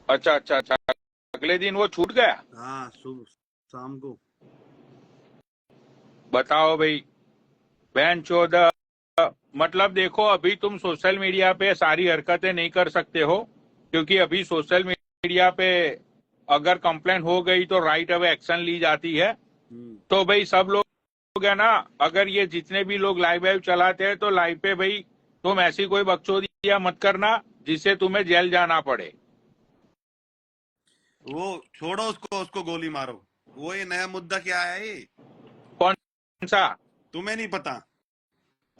अच्छा अच्छा अच्छा, अगले दिन वो छूट गया। हाँ, सुबह शाम को। बताओ भाई, बहन चोद। मतलब देखो, अभी तुम सोशल मीडिया पे सारी हरकतें नहीं कर सकते हो, क्योंकि अभी सोशल मीडिया पे अगर कंप्लेंट हो गई तो राइट अवे एक्शन ली जाती है। हम्म। तो भाई सब लोग है ना, अगर ये जितने भी लोग लाइव वाइव चलाते हैं तो लाइव पे भाई तुम ऐसी कोई बकचोदियां मत करना जिससे तुम्हें जेल जाना पड़े। वो छोड़ो, उसको उसको गोली मारो। वो ये नया मुद्दा क्या है ये? कौन सा? तुम्हें नहीं पता?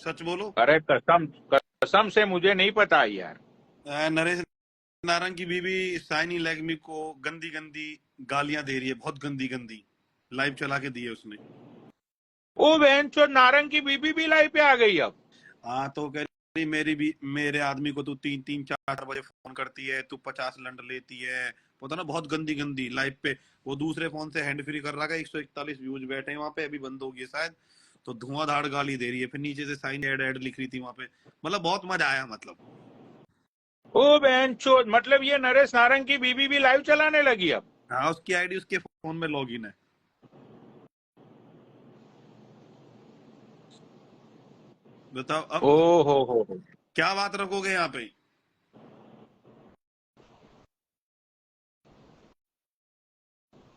सच बोलो। अरे कसम, कसम से मुझे नहीं पता यार। नरेश नारंग की बीवी साइनी लेगमी को गंदी गंदी गालियां दे रही है, बहुत गंदी गंदी। लाइव चला के दी है उसने। ओ बहन चोद, नारंग की बीबी भी लाइव पे आ गई अब। हाँ, तो कह रही मेरी भी, मेरे आदमी को तू तीन तीन चार चार बजे फोन करती है, तू 50 लंड लेती है। पता ना, बहुत गंदी गंदी लाइव पे। वो दूसरे फोन से हैंड फ्री कर रहा है, 141 व्यूज बैठे हैं वहां पे, अभी बंद हो गई है शायद। तो धुआंधार गाली दे रही है, फिर नीचे से साइन ऐड ऐड लिख रही थी वहां पे। मतलब बहुत मजा आया मतलब। ओ बहन चोद, मतलब ये नरेश नारंग की बीबी भी लाइव चलाने लगी अब। हाँ, उसकी आईडी उसके फोन में लॉग इन है। बताओ ओ अब हो। क्या बात रखोगे यहाँ पे?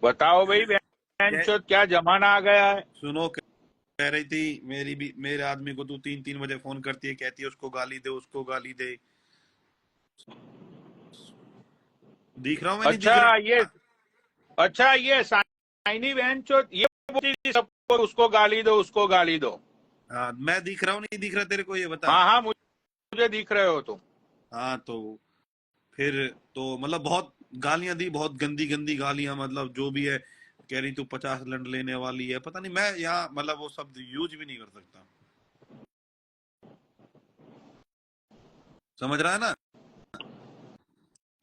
बताओ भाई, बहन क्या? चोद क्या जमाना आ गया है। सुनो, कह रही थी मेरी भी, मेरे आदमी को तू तीन तीन बजे फोन करती है, कहती है उसको गाली दे, उसको गाली दे। दिख रहा हूँ मैं, नहीं दिख अच्छा ये, रहा? अच्छा ये साइनी बहन चोद ये बोलती थी सबको, उसको गाली दो, उसको गाली दो। हाँ, मैं दिख रहा हूँ नहीं दिख रहा तेरे को, ये बता। हाँ हाँ, मुझे दिख रहे हो तुम। हाँ, तो फिर तो मतलब बहुत गालियां दी, बहुत गंदी गंदी गालियां, मतलब जो भी है। कह रही तू 50 लंड लेने वाली है, पता नहीं, मैं यहाँ मतलब वो शब्द यूज भी नहीं कर सकता। समझ रहा है ना?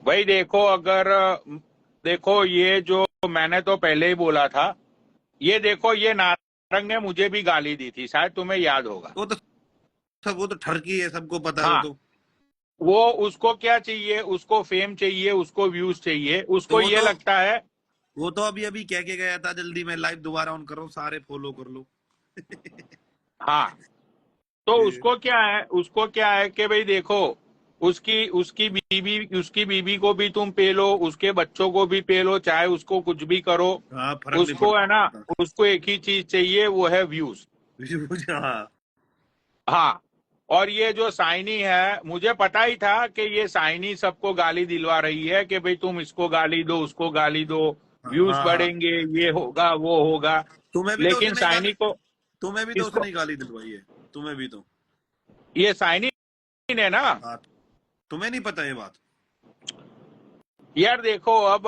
भाई देखो, अगर देखो ये जो मैंने तो पहले ही बोला था, ये देखो ये नारंग ने मुझे भी गाली दी थी, शायद तुम्हें याद होगा। वो तो सब, वो तो ठरकी है, सबको पता है वो हाँ, तो। वो उसको क्या चाहिए, उसको फेम चाहिए, उसको व्यूज चाहिए, तो उसको ये लगता है। वो तो अभी अभी कह के गया था, जल्दी मैं लाइव दोबारा ऑन करो, सारे फॉलो कर लो। हाँ, तो उसको क्या है कि भाई देखो, उसकी उसकी बीबी को भी तुम पेलो, उसके बच्चों को भी पेलो, चाहे उसको कुछ भी करो, हाँ, फर्क नहीं उसको है ना, पड़ता। उसको एक ही चीज चाहिए, वो है व्यूज। मुझे, हाँ। हाँ, और ये जो साइनी है, मुझे पता ही था कि ये साइनी सबको गाली दिलवा रही है कि भाई तुम इसको गाली दो, उसको गाली दो, हाँ, व्यूज हाँ, हाँ। बढ़ेंगे, ये होगा वो होगा। तुम्हें भी तो लेकिन उसने गाली साइनी को, तुम्हें भी तो इसको, उसने गाली दिलवाई है। तुम्हें भी तो। ये साइनी ने ना, हाँ, तुम्हें नहीं पता ये बात? यार देखो अब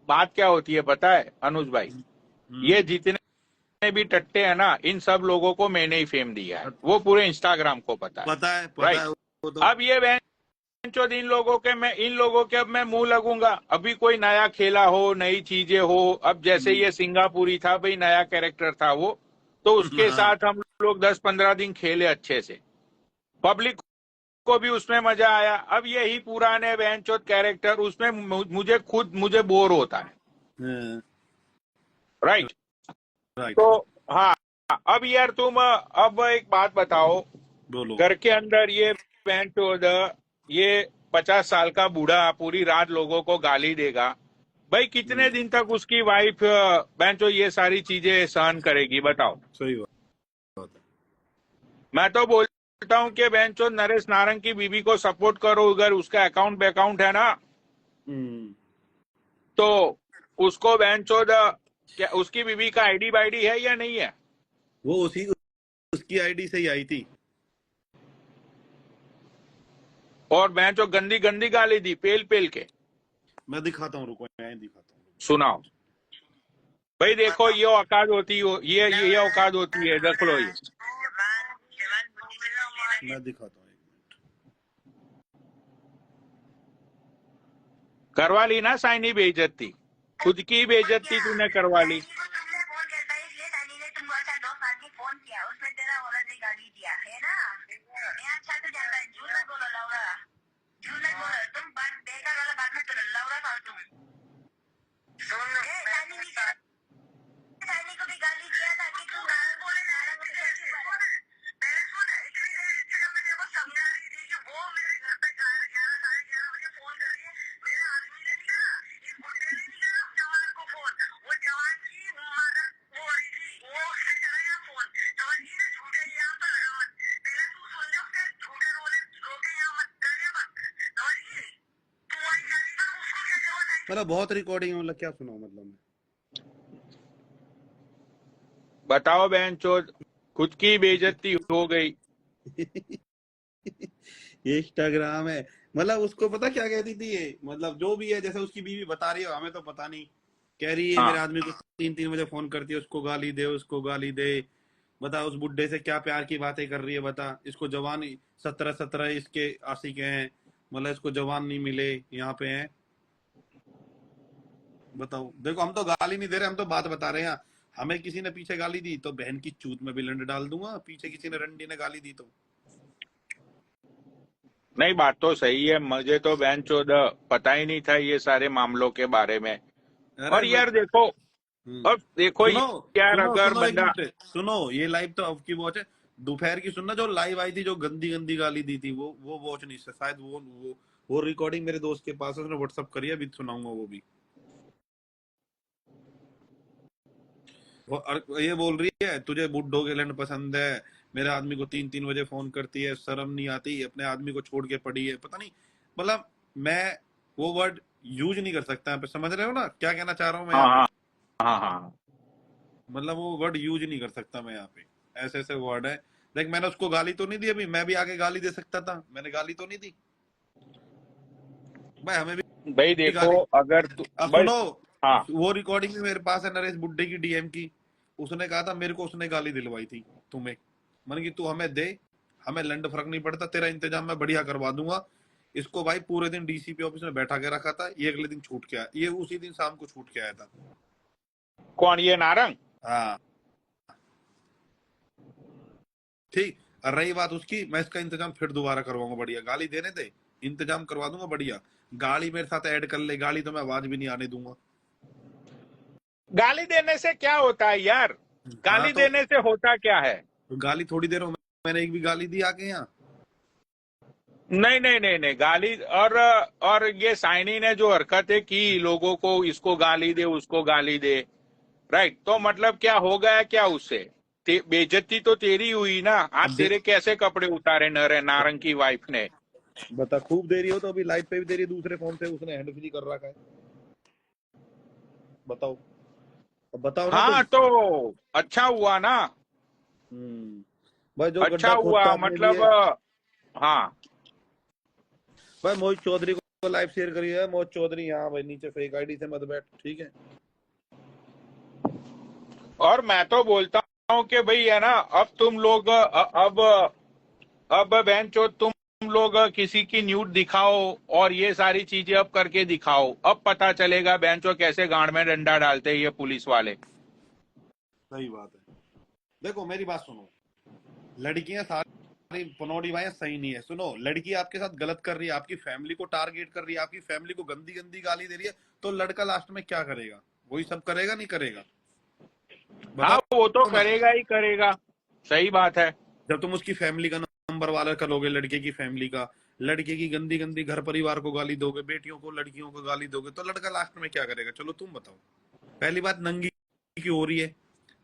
बात क्या होती है पता है अनुज भाई, हम्म। ये जितने भी टट्टे हैं ना, इन सब लोगों को मैंने ही फेम दिया है, वो पूरे इंस्टाग्राम को पता है। पता राइट। है वो तो। अब ये बहनचोद इन लोगों के अब मैं मुंह लगूंगा, अभी कोई नया खेला हो, नई चीजें हो, अब जैसे हम्म। ये सिंगापुरी था भाई, नया कैरेक्टर था वो, तो उसके हाँ, साथ हम लोग 10-15 दिन खेले अच्छे से, पब्लिक को भी उसमें मजा आया। अब यही पुराने बहनचोद कैरेक्टर उसमें मुझे बोर होता है। हाँ, राइट। राइट। तो हाँ, अब यार तुम अब एक बात बताओ, बोलो। घर के अंदर ये बहन चोद, ये 50 साल का बूढ़ा पूरी रात लोगों को गाली देगा, भाई कितने हम्म। दिन तक उसकी वाइफ बहन चोद ये सारी चीजें सहन करेगी बताओ। सही बात है। मैं तो बोलता हूँ कि बहन चोद नरेश नारंग की बीवी को सपोर्ट करो, अगर उसका अकाउंट बैकाउंट है ना, हम्म। तो उसको बहन चोद, क्या उसकी बीवी का आईडी बाईडी है या नहीं है? वो उसी उसकी आईडी से ही आई थी। और बहन चोद गंदी गंदी गाली दी पेल पेल के। मैं दिखाता हूँ, रुको, मैं दिखाता हूँ। सुनाओ भाई, देखो ये औकात होती हो, ये औकात होती है, देख लो ये। मैं दिखाता हूँ, एक मिनट। करवा ली ना साइनी बेइज्जती, खुद की बेइज्जती तूने करवा ली। मतलब बहुत रिकॉर्डिंग है, मतलब क्या सुनाऊं मतलब मैं। बताओ बहन चोद, खुद की बेइज्जती हो गई। इंस्टाग्राम है, मतलब उसको पता क्या कहती थी ये, मतलब जो भी है, जैसे उसकी बीवी बता रही है, हमें तो पता नहीं, कह रही है मेरे हाँ, आदमी को 3-3 बजे फोन करती है, उसको गाली दे, उसको गाली दे। बता उस बुड्ढे से क्या प्यार की बातें कर रही है, बता इसको जवान 17-17 इसके आशिक हैं, मतलब इसको जवान नहीं मिले यहाँ पे हैं। बताओ, देखो हम तो गाली नहीं दे रहे, हम तो बात बता रहे हैं। हमें किसी ने पीछे गाली दी तो बहन की चूत में भी लंड डाल दूंगा, पीछे किसी ने रंडी ने गाली दी तो। नहीं बात तो सही है, मुझे तो बहन चोद पता ही नहीं था ये सारे मामलों के बारे में। अरे और भाई। यार देखो, हम्म। अब देखो सुनो यार सुनो अगर सुनो, एक बंदा, मिनट सुनो, ये लाइव तो अब की वॉच है। दोपहर की सुनना, जो लाइव आई थी, जो गंदी गंदी गाली दी थी, वो वॉच नहीं है शायद, वो रिकॉर्डिंग मेरे दोस्त के पास है, उसने व्हाट्सअप करी है, अभी सुनाऊंगा वो भी। ये बोल रही है तुझे बुड्ढो के लैंड पसंद है, मेरे आदमी को 3-3 बजे फोन करती है, शर्म नहीं आती, अपने आदमी को छोड़ के पड़ी है, पता नहीं। मतलब मैं वो वर्ड यूज नहीं कर सकता यहाँ पे, समझ रहे हो ना क्या कहना चाह रहा हूँ मैं हाँ यहाँ पे। हाँ हाँ हाँ, मतलब वो वर्ड यूज नहीं कर सकता मैं यहाँ पे, ऐसे ऐसे वर्ड है। देख मैंने उसको गाली तो नहीं दी, अभी मैं भी आगे गाली दे सकता था, मैंने गाली तो नहीं दी भाई, हमें भाई भी देखो, गाली। अगर तू अब भाई, सुनो, हाँ, वो रिकॉर्डिंग भी मेरे पास है, नरेश बुड्ढे की डीएम की। उसने कहा था मेरे को, उसने गाली दिलवाई थी तुम्हें, मन की तू हमें दे, हमें लंड फर्क नहीं पड़ता, तेरा इंतजाम मैं बढ़िया करवा दूंगा। इसको भाई पूरे दिन डीसीपी ऑफिस में बैठा के रखा था, ये अगले दिन छूट के आया, ये उसी दिन शाम को छूट के आया था। कौन ये नारंग? हाँ ठीक। और रही बात उसकी, मैं इसका इंतजाम फिर दोबारा करवाऊंगा बढ़िया, गाली देने दे, इंतजाम करवा दूंगा बढ़िया। गाली मेरे साथ ऐड कर ले, गाली तो मैं आवाज भी नहीं आने दूंगा। गाली देने से क्या होता है यार? हाँ गाली तो देने से होता क्या है? गाली थोड़ी देर में, मैंने एक भी गाली दी आके यहाँ। नहीं नहीं नहीं नहीं, गाली और ये साइनी ने जो हरकतें की, लोगों को इसको गाली दे उसको गाली दे, राइट, तो मतलब क्या हो गया क्या उससे? बेइज्जती तो तेरी हुई ना। आज अब देख, तेरे कैसे कपड़े उतारे नारंग की वाइफ ने? बता खूब दे रही हो तो, अभी लाइव पे भी दे रही है, दूसरे फोन से उसने हैंड फ्री कर रखा है। बताओ, अब बताओ ना तुम। हाँ तो अच्छा हुआ ना। हम्म। भाई जो अच्छा गड्ढा हुआ खोदता अपने मतलब, लिए। हाँ। भाई मोहित चौधरी को लाइव शेयर करी है, मोहित चौधरी यहाँ भाई नीचे फेक आईडी से मत बैठ, ठीक है। और मैं तो बोलता हूँ कि भाई है ना, अब तुम लोग अब बेंचो तुम लोग किसी की न्यूड दिखाओ और ये सारी चीजें अब करके दिखाओ, अब पता चलेगा बेंचो कैसे गांड में डंडा डालते हैं ये पुलिस वाले। सही बात है। देखो मेरी बात सुनो, लड़कियां सारी पनौड़ी भाई सही नहीं है। सुनो, लड़की आपके साथ गलत कर रही है, आपकी फैमिली को टारगेट कर रही है, आपकी फैमिली को गंदी गंदी गाली दे रही है, तो लड़का लास्ट में क्या करेगा? वही सब करेगा नहीं करेगा? हाँ बताओ वो तो ना। करेगा ही करेगा, सही बात है। जब तुम उसकी फैमिली का नंबर वाला करोगे, लड़के की फैमिली का, लड़के की गंदी गंदी घर परिवार को गाली दोगे, बेटियों को लड़कियों को गाली दोगे, तो लड़का लास्ट में क्या करेगा? चलो तुम बताओ। पहली बात, नंगी की हो रही है,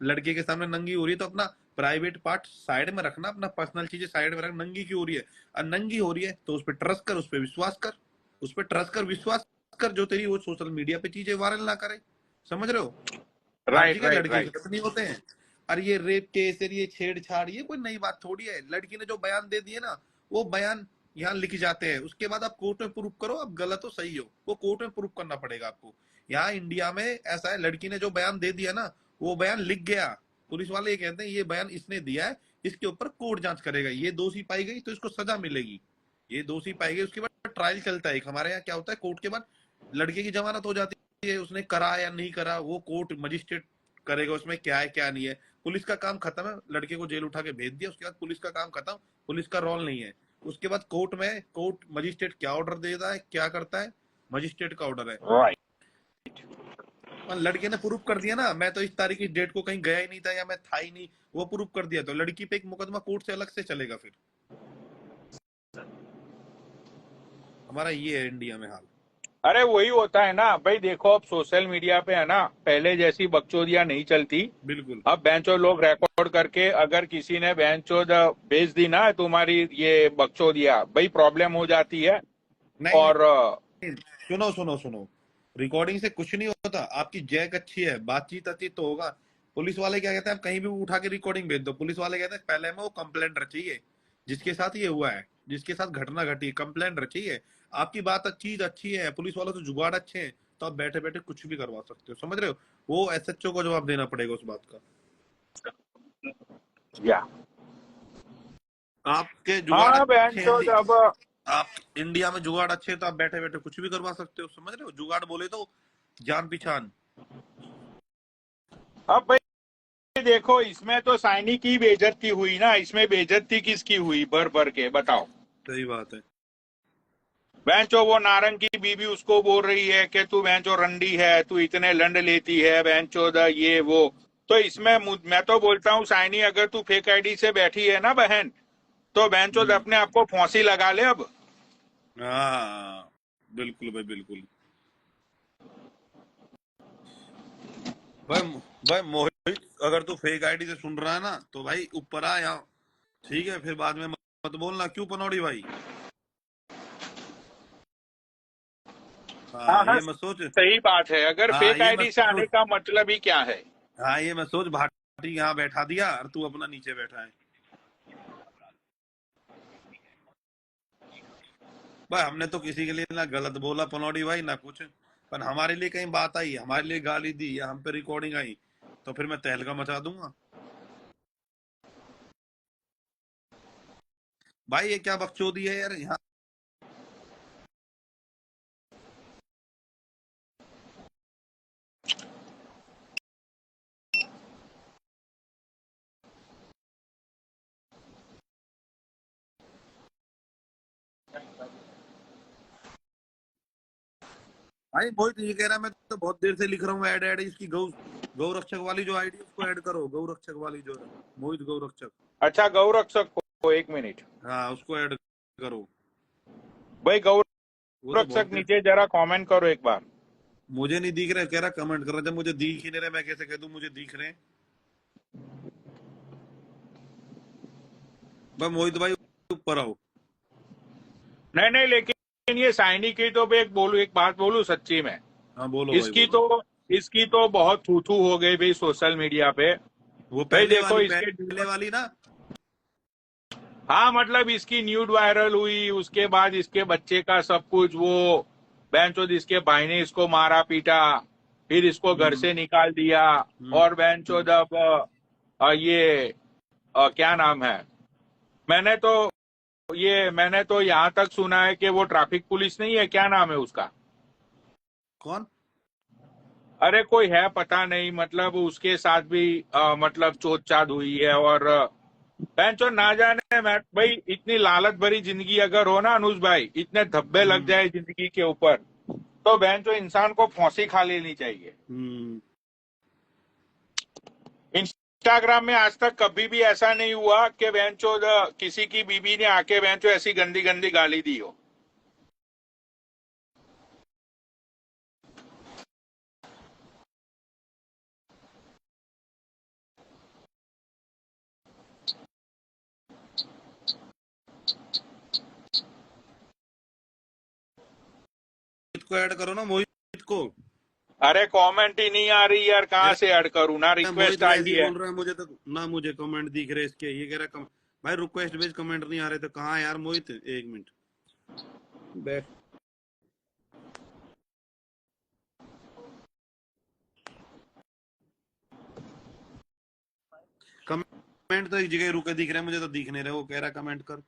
लड़के के सामने नंगी हो रही है, तो अपना प्राइवेट पार्ट साइड में रखना, अपना पर्सनल चीजें साइड में रखना। नंगी क्यों हो रही है? और नंगी हो रही है तो उस पर ट्रस्ट कर, उस पर विश्वास कर, उस पर ट्रस्ट कर, विश्वास कर, जो तेरी वो सोशल मीडिया पे चीजें वायरल ना करे। समझ रहे हो? हर राइट जगह राइट लड़के राइट। गलत नहीं होते हैं। और ये रेप केस, ये छेड़छाड़, ये कोई नई बात थोड़ी है। लड़की ने जो बयान दे दिए ना, वो बयान यहाँ लिख जाते हैं, उसके बाद आप कोर्ट में प्रूफ करो, आप गलत हो सही हो, वो कोर्ट में प्रूफ करना पड़ेगा आपको। यहाँ इंडिया में ऐसा है, लड़की ने जो बयान दे दिया ना, वो बयान लिख गया, पुलिस वाले ये कहते हैं ये बयान इसने दिया है, इसके ऊपर कोर्ट जांच करेगा, ये दोषी पाई गई तो इसको सजा मिलेगी, ये दोषी पाई गई, उसके बाद ट्रायल चलता है। हमारे यहाँ क्या होता है, कोर्ट के बाद लड़के की जमानत हो जाती है, उसने करा या नहीं करा वो कोर्ट मजिस्ट्रेट करेगा, उसमें क्या है क्या नहीं है। पुलिस का काम खत्म है, लड़के को जेल उठा के भेज दिया, उसके बाद पुलिस का काम खत्म, पुलिस का रोल नहीं है। उसके बाद कोर्ट में, कोर्ट मजिस्ट्रेट क्या ऑर्डर देता है, क्या करता है, मजिस्ट्रेट का ऑर्डर है। राइट। और लड़के ने प्रूफ कर दिया ना, मैं तो इस तारीख की डेट को कहीं गया ही नहीं था, या मैं था ही नहीं, वो प्रूफ कर दिया, तो लड़की पे एक मुकदमा कोर्ट से अलग से चलेगा फिर। हमारा ये है इंडिया में हाल। अरे वही होता है ना भाई, देखो अब सोशल मीडिया पे है ना, पहले जैसी बकचोदियां नहीं चलती। बिल्कुल। अब बेंचो लोग रिकॉर्ड करके, अगर किसी ने बेंचो भेज दी ना तुम्हारी ये बकचोदिया, भाई प्रॉब्लम हो जाती है। नहीं और नहीं, सुनो सुनो सुनो, रिकॉर्डिंग से कुछ नहीं होता। आपकी जैक अच्छी है, बातचीत अच्छी तो होगा। पुलिस वाले क्या कहते हैं, आप कहीं भी उठा के रिकॉर्डिंग भेज दो, पुलिस वाले कहते हैं पहले में वो कंप्लेंट चाहिए, जिसके साथ ये हुआ है, जिसके साथ घटना घटी, कंप्लेंट चाहिए। आपकी बात चीज अच्छी है, पुलिस वालों से जुगाड़ अच्छे हैं, तो आप बैठे बैठे कुछ भी करवा सकते हो, समझ रहे हो। वो एसएचओ को जवाब देना पड़ेगा उस बात का। या आपके जुगाड़ हाँ बहन अच्छे हैं, चोद अब आप इंडिया में जुगाड़ अच्छे हैं, तो आप बैठे बैठे कुछ भी करवा सकते हो, समझ रहे हो। जुगाड़ बोले तो जान पहचान। अब भाई देखो, इसमें तो साइनी की बेइज्जती हुई ना, इसमें बेइज्जती किसकी हुई भर भर के बताओ। सही बात है। बहनचो वो नारंग की बीबी उसको बोल रही है कि तू बहनचो रंडी है, तू इतने लंड लेती है बहनचो ये वो। तो इसमें मैं तो बोलता हूँ साइनी, अगर तू फेक आईडी से बैठी है ना बहन, तो बहनचो हम्म। अपने आप को फांसी लगा ले अब। हाँ बिल्कुल भाई बिल्कुल। भाई भाई मोहित, अगर तू फेक आईडी से सुन रहा है ना, तो भाई ऊपर आ यहाँ, ठीक है। फिर बाद में मत बोलना क्यों पनौड़ी भाई। हाँ हाँ हाँ, ये मत सोच। सही बात है, अगर हाँ फेक ये आईडी मत से आने सोच। का मतलब ही क्या है। हाँ ये मत सोच भाटी यहाँ बैठा दिया और तू अपना नीचे बैठा है। भाई हमने तो किसी के लिए ना गलत बोला पनौड़ी भाई ना कुछ, पर हमारे लिए कहीं बात आई, हमारे लिए गाली दी या हम पे रिकॉर्डिंग आई, तो फिर मैं तहलका मचा दूंगा। भाई ये क्या बकचोदी है यार यहाँ। भाई मोहित ये कह रहा है, मैं तो बहुत देर से लिख रहा हूँ ऐड ऐड इसकी गौ गौ रक्षक वाली जो आईडी उसको ऐड करो, गौ रक्षक वाली जो है, मोहित गौ रक्षक। अच्छा गौरक्षक को एक मिनट। हाँ उसको ऐड करो। भाई वो तो बहुत गौरक्षक देर, नीचे जरा कमेंट करो एक बार। मुझे नहीं दिख रहा, कह रहा कमेंट कर रहा, जब मुझे दिख ही नहीं रहे मैं कैसे कह दूं मुझे दिख रहे हैं। भाई मोहित भाई ऊपर आओ। नहीं नहीं, लेकिन ये साइनी की तो एक बोलू, एक बात बोलू सच्ची में, हाँ बोलो भाई इसकी बोलो। तो इसकी तो बहुत थू थू हो गई भाई सोशल मीडिया पे। वो भाई देखो इसके पहले वाली ना। हाँ मतलब इसकी न्यूड वायरल हुई, उसके बाद इसके बच्चे का सब कुछ वो बहनचोद इसके भाई ने इसको मारा पीटा, फिर इसको घर हम्म से निकाल दिया। हम्म और बहनचोद अब ये क्या नाम है, मैंने तो मैंने तो यहाँ तक सुना है कि वो ट्रैफिक पुलिस नहीं है, क्या नाम है उसका, कौन। अरे कोई है पता नहीं, मतलब उसके साथ भी मतलब चोटचाट हुई है। और बेंचो ना जाने, मैं भाई इतनी लालच भरी जिंदगी अगर हो ना अनुज भाई, इतने धब्बे लग हम्म जाए जिंदगी के ऊपर, तो बेंचो इंसान को फांसी खा लेनी चाहिए। हम्म। इंस्टाग्राम में आज तक कभी भी ऐसा नहीं हुआ कि बेंचो किसी की बीबी ने आके बेंचो ऐसी गंदी गंदी गाली दी हो। मोहित को ऐड करो ना, मोहित को। अरे कमेंट ही नहीं आ रही यार, कह कहाँ से ऐड करूं ना, रहा है, मोहित रिक्वेस्ट आई वैसे ही है। बोल रहा है, मुझे तो ना मुझे कमेंट दिख रहे इसके, ये कह रहा है भाई रिक्वेस्ट भेज, कमेंट नहीं आ रहे, तो कहाँ है यार मोहित, एक मिनट बैठ। कमेंट तो एक जगह रुके दिख रहे हैं, मुझे तो दिख नहीं रहे, वो कह रहा है कमेंट कर।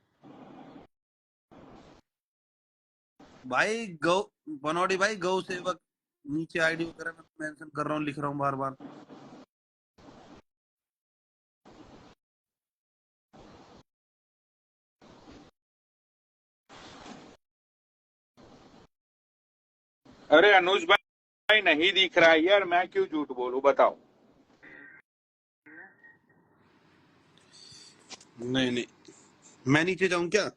भाई गौ बनौड़ी भाई गौ सेवक, नीचे आईडी वगैरह मैं मेंशन कर रहा हूँ, लिख रहा हूँ बार बार। अरे अनुज भाई नहीं दिख रहा है यार, मैं क्यों झूठ बोलूं बताओ। नहीं नहीं, मैं नीचे जाऊं क्या।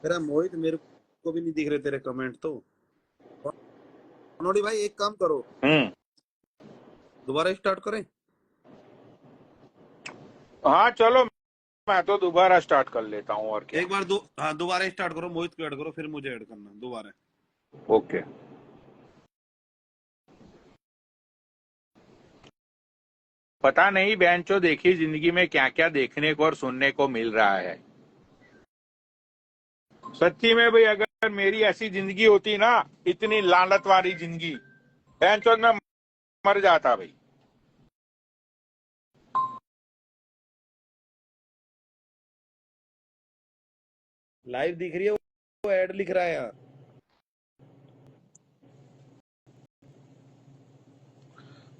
तेरा मोहित मेरे को भी नहीं दिख रहे तेरे कमेंट तो। बनौड़ी भाई एक काम करो, हम्म। दोबारा स्टार्ट करें। हाँ चलो, मैं तो दोबारा स्टार्ट कर लेता हूँ और क्या। एक बार हाँ दोबारा स्टार्ट करो, मोहित को ऐड करो, फिर मुझे ऐड करना दोबारा। ओके। पता नहीं बेंचो देखी जिंदगी में क्या क्या देखने को और सुनने को मिल रहा है। सच्ची में भाई, अगर मेरी ऐसी जिंदगी होती ना, इतनी लानत वाली जिंदगी, बेंचो में मर जाता भाई। लाइव दिख रही है, वो ऐड लिख रहा है यहाँ।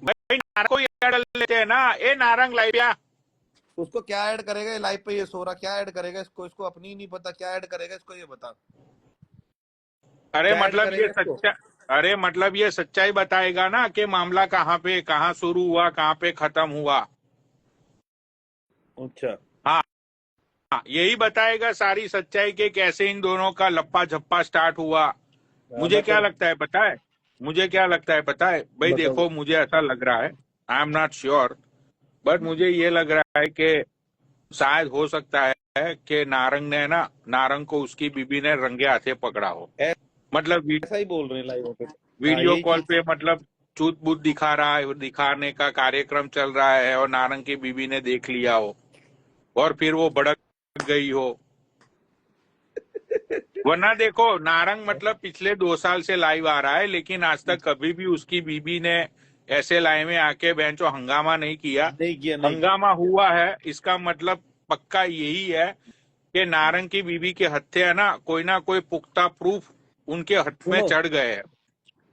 भाई नारंग को ऐड लेते हैं ना, ए नारंग लाइव या। उसको क्या ऐड करेगा लाइव पे, ये सो रहा, क्या ऐड करेगा इसको? इसको अपनी ही नहीं पता क्या ऐड करेगा इसको, ये बता। अरे क्या ऐड मतलब ये करेगा इसको? सच्चा, अरे मतलब ये सच्चाई बताएगा ना कि मामला कहाँ पे, कहाँ शुरू हुआ, कहाँ पे खत्म हुआ। अच्छा हाँ, हाँ, यही बताएगा सारी सच्चाई के कैसे इन दोनों का लप्पा झप्पा स्टार्ट हुआ। मुझे क्या बता लगता है पता है, मुझे क्या लगता है पता है भाई, बताओ। देखो मुझे ऐसा लग रहा है, I am not sure, but मुझे ये लग रहा है कि शायद हो सकता है कि नारंग ने ना, नारंग को उसकी बीबी ने रंगे हाथे पकड़ा हो। मतलब ऐसा ही बोल रहे हैं लाइव पे। हाँ वीडियो यही कॉल चीज। पे मतलब चूत बूत दिखा रहा है, दिखाने का कार्यक्रम चल रहा है और नारंग की बीबी ने देख लिया हो और फिर वो भड़क गई हो। वरना देखो, नारंग मतलब पिछले 2 साल से लाइव आ रहा है, लेकिन आज तक कभी भी उसकी बीबी ने ऐसे लाइव में आके बेंचो हंगामा नहीं किया। नहीं किया, नहीं किया। हंगामा हुआ है इसका मतलब पक्का यही है कि नारंग की बीबी के हत्थे है ना कोई पुख्ता प्रूफ उनके हाथ में सुनो, चढ़ गए हैं।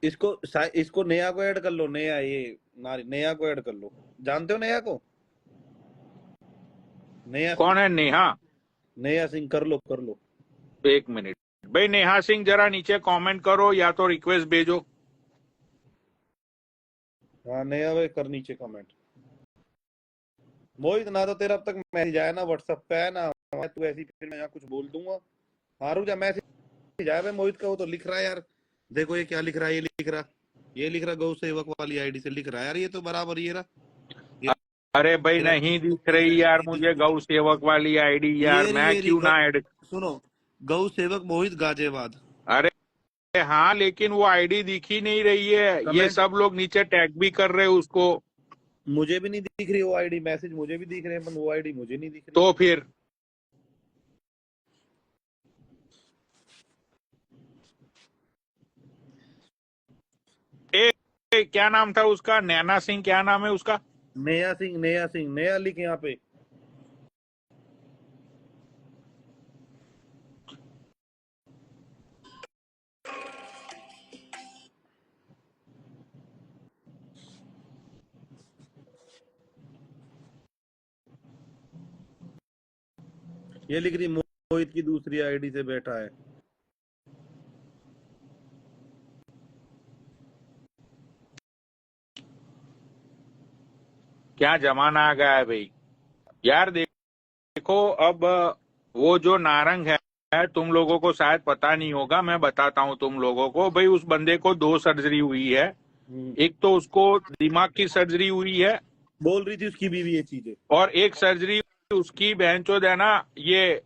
इसको नेहा को ऐड कर लो, नेहा ये नेहा को ऐड कर लो। जानते हो नेहा को? नेहा सिंह। कौन है नेहा? नेहा सिंह कर लो, कर लो। एक मिनट भाई, नेहा सिंह जरा नीचे कमेंट करो या तो रिक्वेस्ट भेजो। हाँ नेहा भाई कर नीचे कमेंट। मोहित ना तो तेरा अब तक मैसेज आया ना व्हाट्सएप पे है ना, मैं तू ऐसी फिर मैं यहाँ कुछ बोल दूंगा। हाँ रुक जा, मैसेज आया भाई मोहित का, वो तो लिख रहा है यार। देखो ये क्या लिख रहा है, ये लिख रहा गौ सेवक वाली आईडी से लिख रहा है यार, ये तो बराबर ये रहा। ये अरे भाई रहा, नहीं दिख रही यार नहीं दिख मुझे गौ सेवक वाली आईडी यार, मैं ये रही क्यों ना ऐड। सुनो, गौ सेवक मोहित गाजियाबाद। अरे हाँ, लेकिन वो आईडी दिख ही नहीं रही है, ये कमेंट सब लोग नीचे टैग भी कर रहे हैं उसको। मुझे भी नहीं दिख रही वो आईडी, मैसेज मुझे भी दिख रहे हैं पर वो आईडी मुझे नहीं दिख रही। तो फिर क्या नाम था उसका, नैना सिंह, क्या नाम है उसका? नेहा सिंह, नेहा सिंह, नेहा लिख यहाँ पे। ये लिख रही मोहित की दूसरी आईडी से बैठा है। क्या जमाना आ गया है भाई यार। देखो अब वो जो नारंग है, तुम लोगों को शायद पता नहीं होगा, मैं बताता हूँ तुम लोगों को भाई। उस बंदे को 2 सर्जरी हुई है। एक तो उसको दिमाग की सर्जरी हुई है बोल रही थी उसकी बीवी ये चीजें। और एक सर्जरी उसकी बहनचोद है ना, ये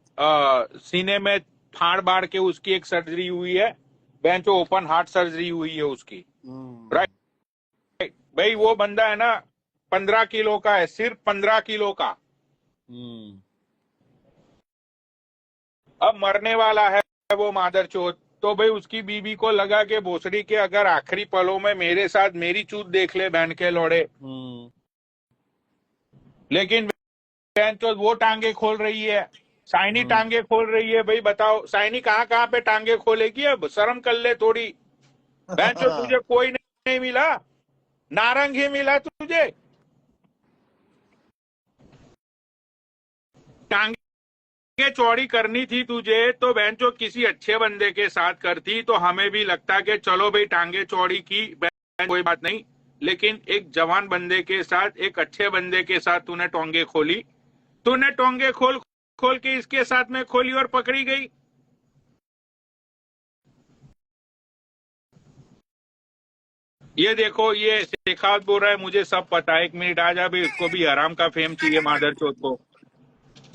सीने में फाड़ बाड़ के उसकी एक सर्जरी हुई है। बहनचो ओपन हार्ट सर्जरी हुई है उसकी। राइट भाई, वो बंदा है ना 15 किलो का है, सिर्फ 15 किलो का। अब मरने वाला है वो मादरचोद। तो भाई उसकी बीबी को लगा कि भोसड़ी के अगर आखिरी पलों में मेरे साथ मेरी चूत देख ले बहन के लौड़े। लेकिन बहनचोद वो टांगे खोल रही है, साइनी टांगे खोल रही है। भाई बताओ साइनी कहाँ कहाँ पे टांगे खोलेगी, अब शर्म कर ले थोड़ी। बहनचोद तुझे कोई नहीं मिला, नारंग ही मिला तुझे। टांगे चौड़ी करनी थी तुझे तो बहनचो किसी अच्छे बंदे के साथ करती, तो हमें भी लगता कि चलो भाई टांगे चौड़ी की बहन कोई बात नहीं। लेकिन एक जवान बंदे के साथ, एक अच्छे बंदे के साथ तूने टोंगे खोली। तूने टोंगे खोल खोल के इसके साथ में खोली और पकड़ी गई। ये देखो, ये शेखावत बोल रहा है मुझे सब पता है। 1 मिनट आ जा भाई, उसको भी हराम का फेम चाहिए मादरचोद को।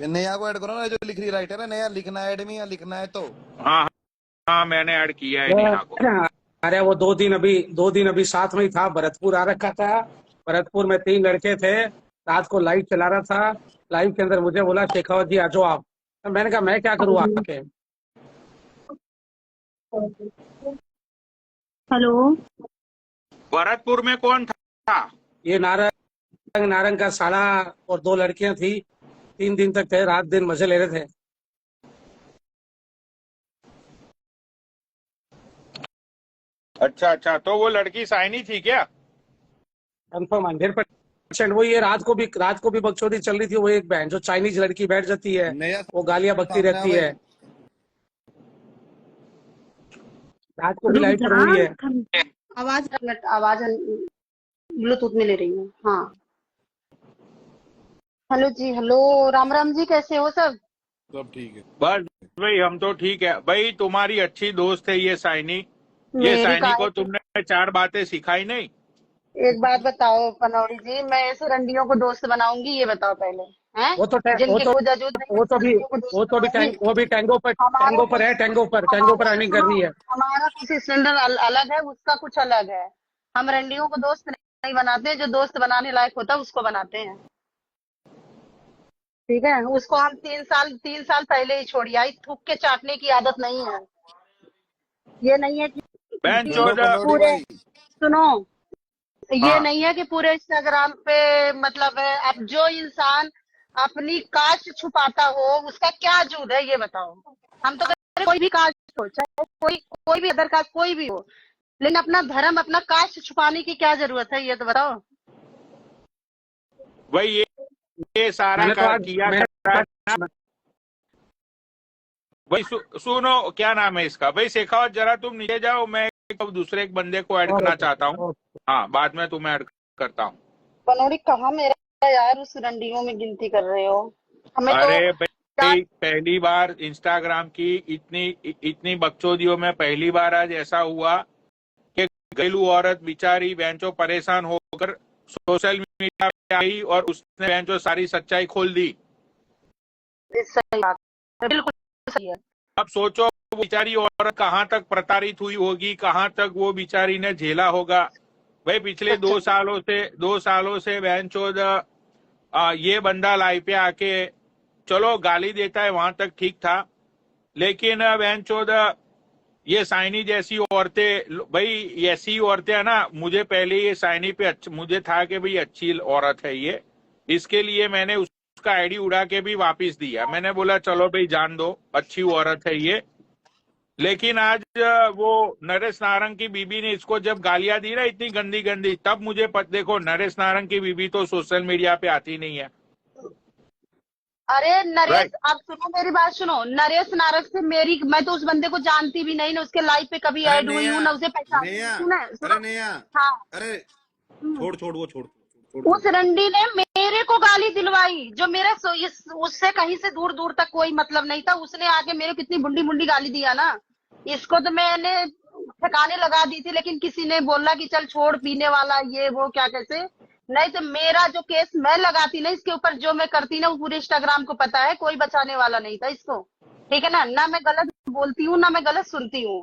ये नया को ऐड करो ना, जो लिख रही राइटर है, नया लिखना है ऐड में, या लिखना है तो। हाँ हाँ, मैंने ऐड किया है नेहा को। अरे वो 2 दिन अभी साथ में ही था, भरतपुर आ रखा था। भरतपुर में 3 लड़के थे, रात को लाइव चला रहा था। लाइव के अंदर मुझे बोला शेखावत जी आ जाओ आप। तो मैंने कहा मैं क्या करूँ आके। हेलो। भरतपुर में कौन था? ये नारंग नारंग का साला और 2 लड़कियां थी। 3 दिन तक थे, रात दिन मजे ले रहे थे। अच्छा अच्छा, तो वो लड़की साइनी थी क्या? कंफर्म 100%। वो ये रात को भी बकचोदी चल रही थी। वो एक बहन जो चाइनीज लड़की बैठ जाती है, नया वो गालियां बकती सामने आ रहती भाई। है। रात को भी रुक लाइव जा, चल रही है। आवाज ब्लूटूथ में ले रही हूँ। हाँ, हेलो जी, हेलो, राम राम जी, कैसे हो सब? सब ठीक है। बस भाई, हम तो ठीक है भाई। तुम्हारी अच्छी दोस्त है ये साइनी। ये मेरी साइनी काहे को तुमने 4 बातें सिखाई नहीं? एक बात बताओ पनौड़ी जी, मैं ऐसे रंडियों को दोस्त बनाऊंगी, ये बताओ पहले। हैं? वो तो जिनके खुद अजूद नहीं वो तो ऐसे भी रंडियों को दोस्त बनाऊंगी। वो भी टैंगो पर हमारा है। कुछ टैंगो पर हमारा अर्निंग कर सुनो, रही है। हमारा कुछ स्टैंडर्ड अलग है, उसका कुछ अलग है। हम रंडियों को दोस्त नहीं बनाते, जो दोस्त बनाने लायक होता है उसको बनाते हैं। ठीक है, उसको हम 3 साल पहले ही छोड़ी आई। थूक के चाटने की आदत नहीं है। ये नहीं है कि बहन हेलो चौदह। पनौड़ी पूरे, भाई। सुनो, ये हाँ नहीं है कि पूरे इंस्टाग्राम पे मतलब है। अब जो इंसान अपनी कास्ट छुपाता हो उसका क्या जूद है, ये बताओ। हम तो कहते हैं कोई भी कास्ट हो, चाहे कोई कोई भी अदर कास्ट कोई भी हो, लेकिन अपना धर्म अपना कास्ट छुपाने की क्या जरूरत है, ये तो बताओ। भाई, ये सारा मैंने तो आज किया मैंने करा ना। भाई सुनो, क्या नाम है इसका? भाई शेखावत, जरा तुम नीचे जाओ, मैं दूसरे एक बंदे को ऐड करना चाहता हूँ। हाँ, बाद में तुम्हें ऐड करता हूँ। पनौड़ी कहाँ मेरा यार, उस रंडियों में गिनती कर रहे हो? हमें तो अरे क्या। भाई, पहली बार इंस्टाग्राम की इतनी बकचोदियों में पहली बार आज ऐसा हुआ कि घरेलू औरत बेचारी बेंचो परेशान होकर सोशल मीडिया पे आई और उसने बेंचो सारी सच्चाई खोल दी। सही बात है, बिल्कुल सही है। अब सोचो, वो बेचारी औरत कहाँ तक प्रताड़ित हुई होगी, कहाँ तक वो बेचारी ने झेला होगा। भाई पिछले सच्चाई। 2 सालों से बहन चोद ये बंदा लाइव पे आके चलो गाली देता है, वहां तक ठीक था। लेकिन बहन चोद ये साइनी जैसी औरतें, भाई ऐसी औरतें है ना। मुझे पहले ये साइनी पे मुझे था कि भाई अच्छी औरत है ये, इसके लिए मैंने उसका आईडी उड़ा के भी वापस दिया। मैंने बोला चलो भाई जान दो, अच्छी औरत है ये। लेकिन आज वो नरेश नारंग की बीबी ने इसको जब गालियां दी ना इतनी गंदी गंदी, तब मुझे देखो, नरेश नारंग की बीबी तो सोशल मीडिया पे आती नहीं है। अरे नरेश, राइट। अब सुनो मेरी बात सुनो। नरेश नारक से मैं तो उस बंदे को जानती भी नहीं, ना उसके लाइव पे कभी अरे ऐड हुई नेहा, हूँ, ना उसे पहचानती नेहा, हूँ ना, अरे सुनो। नेहा, हाँ। अरे हम्म। छोड़ छोड़ वो छोड़ छोड़ उस रंडी ने मेरे को गाली दिलवाई, जो मेरा उससे कहीं से दूर दूर तक कोई मतलब नहीं था। उसने आके मेरे को कितनी बुंडी बुंडी गाली दिया ना। इसको तो मैंने ठिकाने लगा दी थी, लेकिन किसी ने बोला कि चल छोड़, पीने वाला ये वो क्या कैसे। नहीं तो मेरा जो केस मैं लगाती ना इसके ऊपर, जो मैं करती ना, वो पूरे इंस्टाग्राम को पता है, कोई बचाने वाला नहीं था इसको। ठीक है ना, ना मैं गलत बोलती हूँ, ना मैं गलत सुनती हूँ।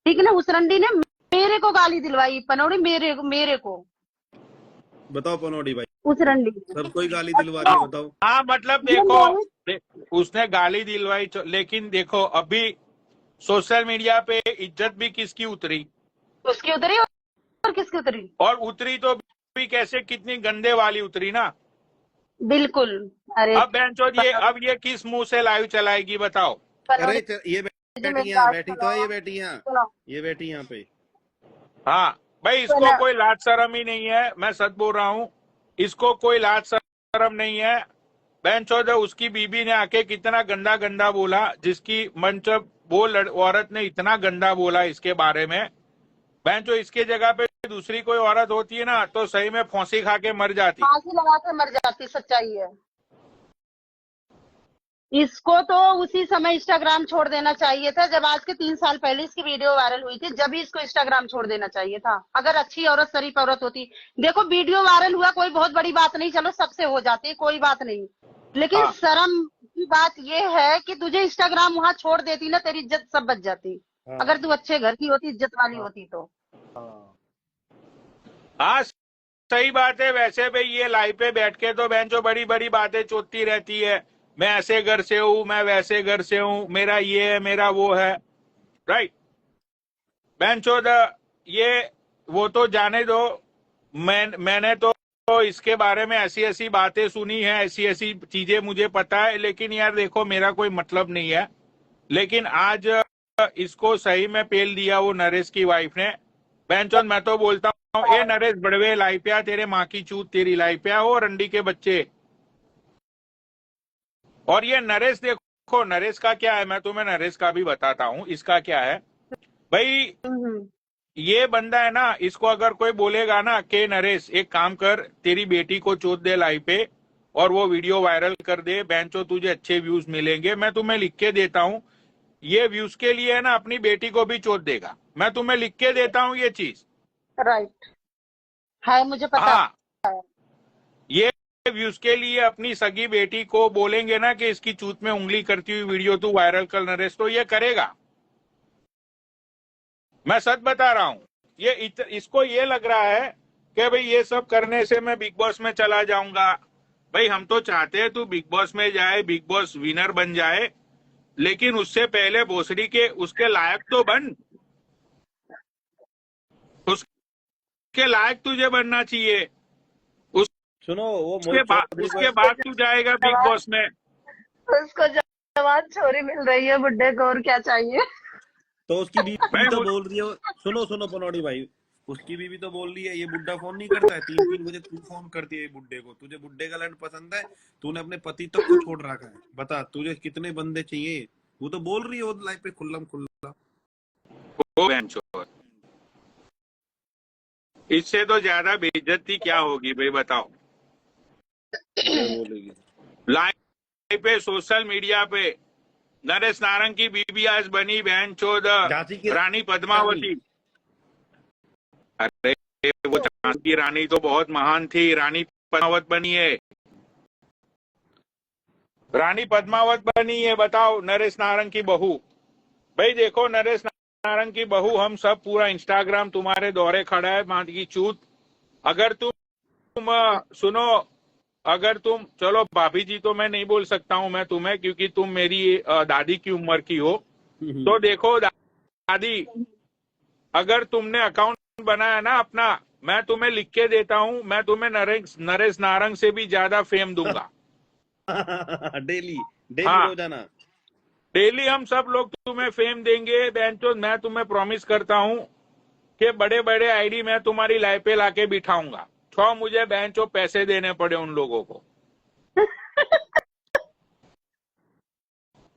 ठीक है ना, उस रंडी ने मेरे को गाली दिलवाई पनौड़ी, मेरे को। बताओ पनौड़ी भाई, उस रंडी ने। सब कोई गाली दिलवा रही है, बताओ। हाँ मतलब ये देखो, मेरे उसने गाली दिलवाई, लेकिन देखो अभी सोशल मीडिया पे इज्जत भी किसकी उतरी, उसकी उतरी और किसकी उतरी? और उतरी तो भी कैसे, कितनी गंदे वाली उतरी ना। बिल्कुल। अरे अब बहनचोद अब ये किस मुंह से लाइव चलाएगी बताओ? अरे पनौड़ी ये जी, बैठी मेरी यहाँ, बात बैठी तो सुनो। है, ये बैठी यहाँ, सुनो, ये बैठी यहाँ पे। हाँ भाई, इसको सुनो। कोई लाज शर्म ही नहीं है, मैं सच बोल रहा हूँ। इसको कोई लाज शर्म नहीं है। बहनचोद उसकी बीबी ने आके कितना गंदा गंदा बोला, जिसकी मंच वो औरत ने इतना गंदा बोला इसके बारे में। बहनचोद इसके जगह पे दूसरी कोई औरत होती है ना, तो सही में फांसी खा के मर जाती। फांसी लगा के मर जाती, सच्चाई है। इसको तो उसी समय इंस्टाग्राम छोड़ देना चाहिए था, जब आज के 3 साल पहले इसकी वीडियो वायरल हुई थी, जब ही इसको इंस्टाग्राम छोड़ देना चाहिए था। अगर अच्छी औरत, शरीफ औरत होती। देखो, वीडियो वायरल हुआ कोई बहुत बड़ी बात नहीं, चलो सबसे हो जाती है, कोई बात नहीं। लेकिन हाँ शर्म की बात यह है कि तुझे इंस्टाग्राम वहां छोड़ देती ना, तेरी इज्जत सब बच जाती। हाँ अगर तू अच्छे घर की होती, इज्जत वाली हाँ होती तो। हाँ। हाँ, सही बात है। वैसे भी ये लाइव पे बैठ के तो बहन जो बड़ी बड़ी बातें चोतती रहती है, मैं ऐसे घर से हूं, मैं वैसे घर से हूं, मेरा ये है, मेरा वो है, राइट। बहन चोद, ये वो तो जाने दो। मैंने तो इसके बारे में ऐसी ऐसी बातें सुनी है, ऐसी ऐसी चीजें मुझे पता है, लेकिन यार देखो, मेरा कोई मतलब नहीं है। लेकिन आज इसको सही में पेल दिया वो नरेश की वाइफ ने। बहनचोद, मैं तो बोलता हूँ, ए नरेश बड़वे लाइपिया, तेरे माँ की चूत तेरी लाइपिया हो, रंडी के बच्चे। और ये नरेश, देखो नरेश का क्या है, मैं तुम्हें नरेश का भी बताता हूँ। इसका क्या है भाई, ये बंदा है ना, इसको अगर कोई बोलेगा ना कि नरेश एक काम कर, तेरी बेटी को चोट दे लाइव पे और वो वीडियो वायरल कर दे, बहनचोद तुझे अच्छे व्यूज मिलेंगे, मैं तुम्हें लिख के देता हूँ, ये व्यूज के लिए है ना अपनी बेटी को भी चोट देगा। मैं तुम्हें लिख के देता हूँ ये चीज। राइट है, मुझे पता हाँ, है। ये व्यूज के लिए अपनी सगी बेटी को बोलेंगे ना कि इसकी चूत में उंगली करती हुई वीडियो तू वायरल कर नरेश, तो ये करेगा। मैं सच बता रहा हूँ। इसको ये लग रहा है कि भाई ये सब करने से मैं बिग बॉस में चला जाऊंगा। भाई हम तो चाहते हैं तू बिग बॉस में जाए, बिग बॉस विनर बन जाए, लेकिन उससे पहले भोसड़ी के उसके लायक तो बन। उसके लायक तुझे बनना चाहिए। सुनो, वो मोहित चौधरी को उसके बाद तू जाएगा बिग बॉस में। उसको जवान छोरी मिल रही है बुड्ढे को, और क्या चाहिए। तो उसकी बीवी मैं तो बोल रही है, सुनो सुनो पनौड़ी भाई, उसकी बीवी तो बोल रही है ये बुड्ढा फोन नहीं करता है, 3-3 बजे तू फोन करती है ये बुड्ढे को, तुझे बुड्ढे का लैंड पसंद है, तूने अपने पति तक को छोड़ रखा है, बता तुझे कितने बंदे चाहिए। वो तो बोल रही है वो लाइफ पे खुल्लम खुल्ला। वो बहनचोद, इससे तो ज्यादा बेइज्जती क्या होगी भाई, बताओ। बोलेगी लाइव पे सोशल मीडिया पे नरेश नारंग की बीबी आज बनी बहनचोद झांसी की रानी पद्मावती। अरे वो झांसी की रानी तो बहुत महान थी, रानी पद्मावत बनी है, रानी पद्मावत बनी है। बताओ, नरेश नारंग की बहू। भाई देखो, नरेश नारंग की बहू, हम सब पूरा इंस्टाग्राम तुम्हारे दौरे खड़ा है, मां की चूत। अगर तुम सुनो, अगर तुम, चलो भाभी जी तो मैं नहीं बोल सकता हूं मैं तुम्हें, क्योंकि तुम मेरी दादी की उम्र की हो। तो देखो दादी, अगर तुमने अकाउंट बनाया ना अपना, मैं तुम्हें लिख के देता हूं, मैं तुम्हें नरेश नारंग से भी ज्यादा फेम दूंगा। डेली डेली हाँ, रोजाना। डेली हम सब लोग तुम्हें फेम देंगे बहनचोद। मैं तुम्हें प्रॉमिस करता हूं कि बड़े बड़े आईडी मैं तुम्हारी लाइफ पे लाके बिठाऊंगा, छो मुझे बहनचोद पैसे देने पड़े उन लोगों को।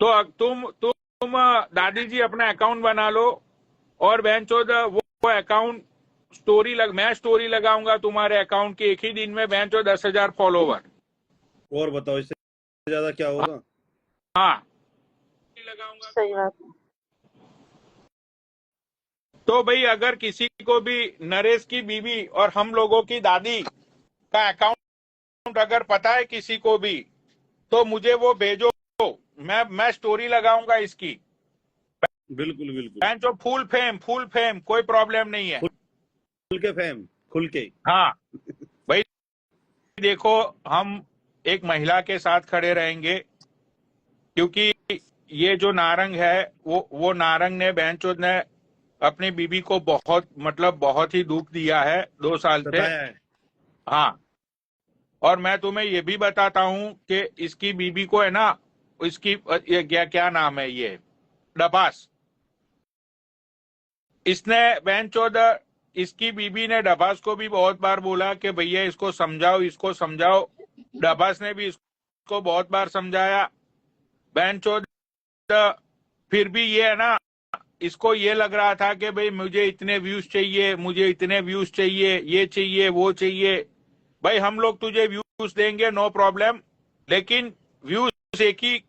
तो तुम दादी जी अपना अकाउंट बना लो, और बहनचोद वो अकाउंट मैं स्टोरी लगाऊंगा तुम्हारे अकाउंट की, एक ही दिन में बहनचोद 10,000 फॉलोवर। और बताओ इससे ज्यादा क्या होगा। हाँ, लगाऊंगा। सही बात है। तो भाई अगर किसी को भी नरेश की बीवी और हम लोगों की दादी का अकाउंट अगर पता है किसी को भी, तो मुझे वो भेजो, मैं स्टोरी लगाऊंगा इसकी। बिल्कुल बिल्कुल, जो फुल फेम कोई प्रॉब्लम नहीं है। खुल के फैम, खुल के। हाँ भाई देखो, हम एक महिला के साथ खड़े रहेंगे, क्योंकि ये जो नारंग है, वो नारंग ने, बहनचोद ने अपनी बीबी को बहुत, मतलब बहुत ही दुख दिया है 2 साल से। बताया है। हाँ, और मैं तुम्हें ये भी बताता हूँ कि इसकी बीबी को है ना, इसकी ये क्या नाम है, ये डबास, इसने बहनचोद, इसकी बीबी ने डबास को भी बहुत बार बोला कि भैया इसको समझाओ, इसको समझाओ। डबास ने भी इसको बहुत बार समझाया बहनचोद। फिर भी ये है ना, इसको ये लग रहा था कि भाई मुझे इतने व्यूज चाहिए, मुझे इतने व्यूज चाहिए, ये चाहिए वो चाहिए। भाई हम लोग तुझे व्यूज देंगे, नो प्रॉब्लम, लेकिन व्यूज एक ही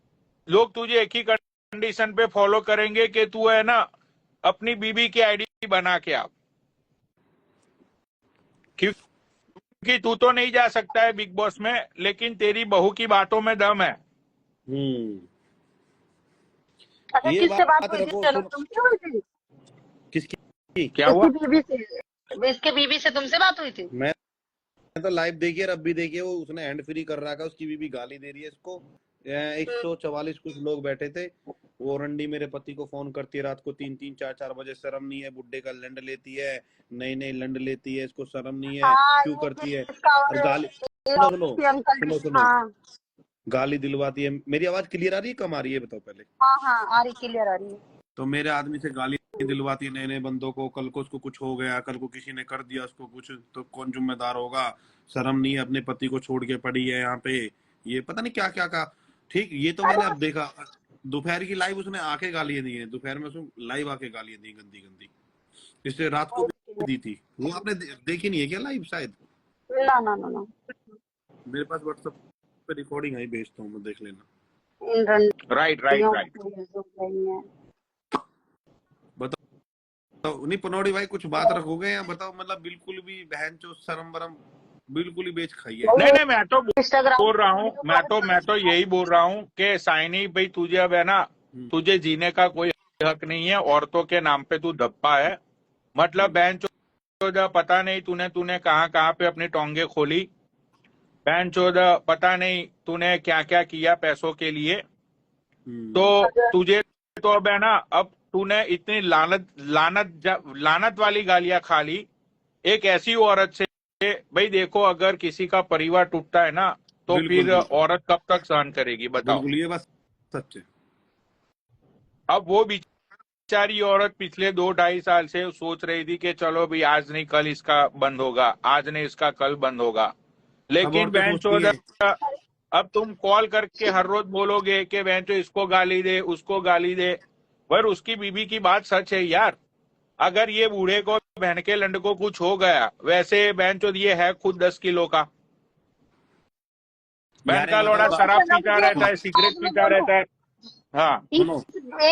लोग तुझे एक ही कंडीशन पे फॉलो करेंगे कि तू है ना अपनी बीबी की आईडी बना के आप, क्योंकि तू तो नहीं जा सकता है बिग बॉस में, लेकिन तेरी बहू की बातों में दम है। अच्छा, ये किससे बात बात हुई थी? रखो, चलो, सुन। तुमसे हुई थी? किसकी? क्या हुआ? इसकी बीवी से, इसके बीवी से तुमसे बात हुई थी? मैं तो लाइव देखिए, अब भी देखिए, वो उसने हैंड फ्री कर रखा है, उसकी बीवी गाली दे रही है इसको। 144 कुछ लोग बैठे थे। वो रंडी मेरे पति को फोन करती है रात को 3-3 4-4 बजे, शर्म नहीं है, बुड्ढे का लंड लेती है, नई नई लंड लेती है, इसको शर्म नहीं है, हाँ, क्यों ये करती है? इसका और और गाली, सुनो सुनो इसके अंकल सुनो भी। सुनो, हाँ गाली दिलवाती है। मेरी आवाज क्लियर आ रही है, कम आ रही है, बताओ पहले। हाँ हाँ, आ रही, क्लियर आ रही है। तो मेरे आदमी से गाली दिलवाती है, नए नए बंदों को। कल को उसको कुछ हो गया, कल को किसी ने कर दिया उसको कुछ, तो कौन जिम्मेदार होगा? शर्म नहीं है, अपने पति को छोड़ के पड़ी है यहाँ पे। ये पता नहीं क्या क्या कहा। ठीक, ये तो मैंने अब देखा। दोपहर की लाइव उसने आके गालियां दी है, दोपहर में उसने लाइव आके गालियां दी गंदी गंदी। इससे रात को भी दी थी। वो आपने देखी नहीं है क्या लाइव? शायद ना ना ना ना, मेरे पास व्हाट्सएप पे रिकॉर्डिंग है, भेजता हूँ, मैं देख लेना। इन राइट राइट रंडियों राइट। को जरूरत नहीं है। बताओ नहीं पनौड़ी भाई, कुछ बात रखोगे या बताओ? मतलब बिल्कुल भी बहन चो शर्म बरम बिल्कुल ही बेच खाई है। नहीं नहीं, मैं तो इंस्टाग्राम बोल रहा हूँ, मैं तो यही बोल रहा हूँ कि साइनी भाई, तुझे अब है ना, तुझे जीने का कोई हक नहीं है। औरतों के नाम पे तू धप्पा है। मतलब बहन चोदा, पता नहीं तूने तूने कहाँ कहाँ पे अपनी टोंगे खोली। बहन चोदा, पता नहीं तूने क्या क्या किया पैसों के लिए। तो तुझे तो अब है ना, अब तूने इतनी लानत लानत लानत वाली गालियां खा ली एक ऐसी औरत से। भाई देखो, अगर किसी का परिवार टूटता है ना, तो बिल्कुल फिर बिल्कुल औरत कब तक सहन करेगी बताओ। बिल्कुल, ये बात सच है। अब वो बेचारी औरत पिछले 2-2.5 साल से सोच रही थी कि चलो भाई, आज नहीं कल इसका बंद होगा, आज नहीं इसका कल बंद होगा। सब लेकिन औरतें बहन सोचती हैं। चोदा, अब तुम कॉल करके हर रोज बोलोगे कि बहन चो इसको गाली दे, उसको गाली दे। पर उसकी बीबी की बात सच है यार। अगर ये बूढ़े को, बहन के लंड को कुछ हो गया, वैसे बहन चो ये है खुद 10 किलो का। बहन यार ये का लौड़ा बताओ, शराब चलो, पीता मुझे रहता है, सिगरेट आज मैं पीता बोलूं, रहता है। हाँ। सुनो,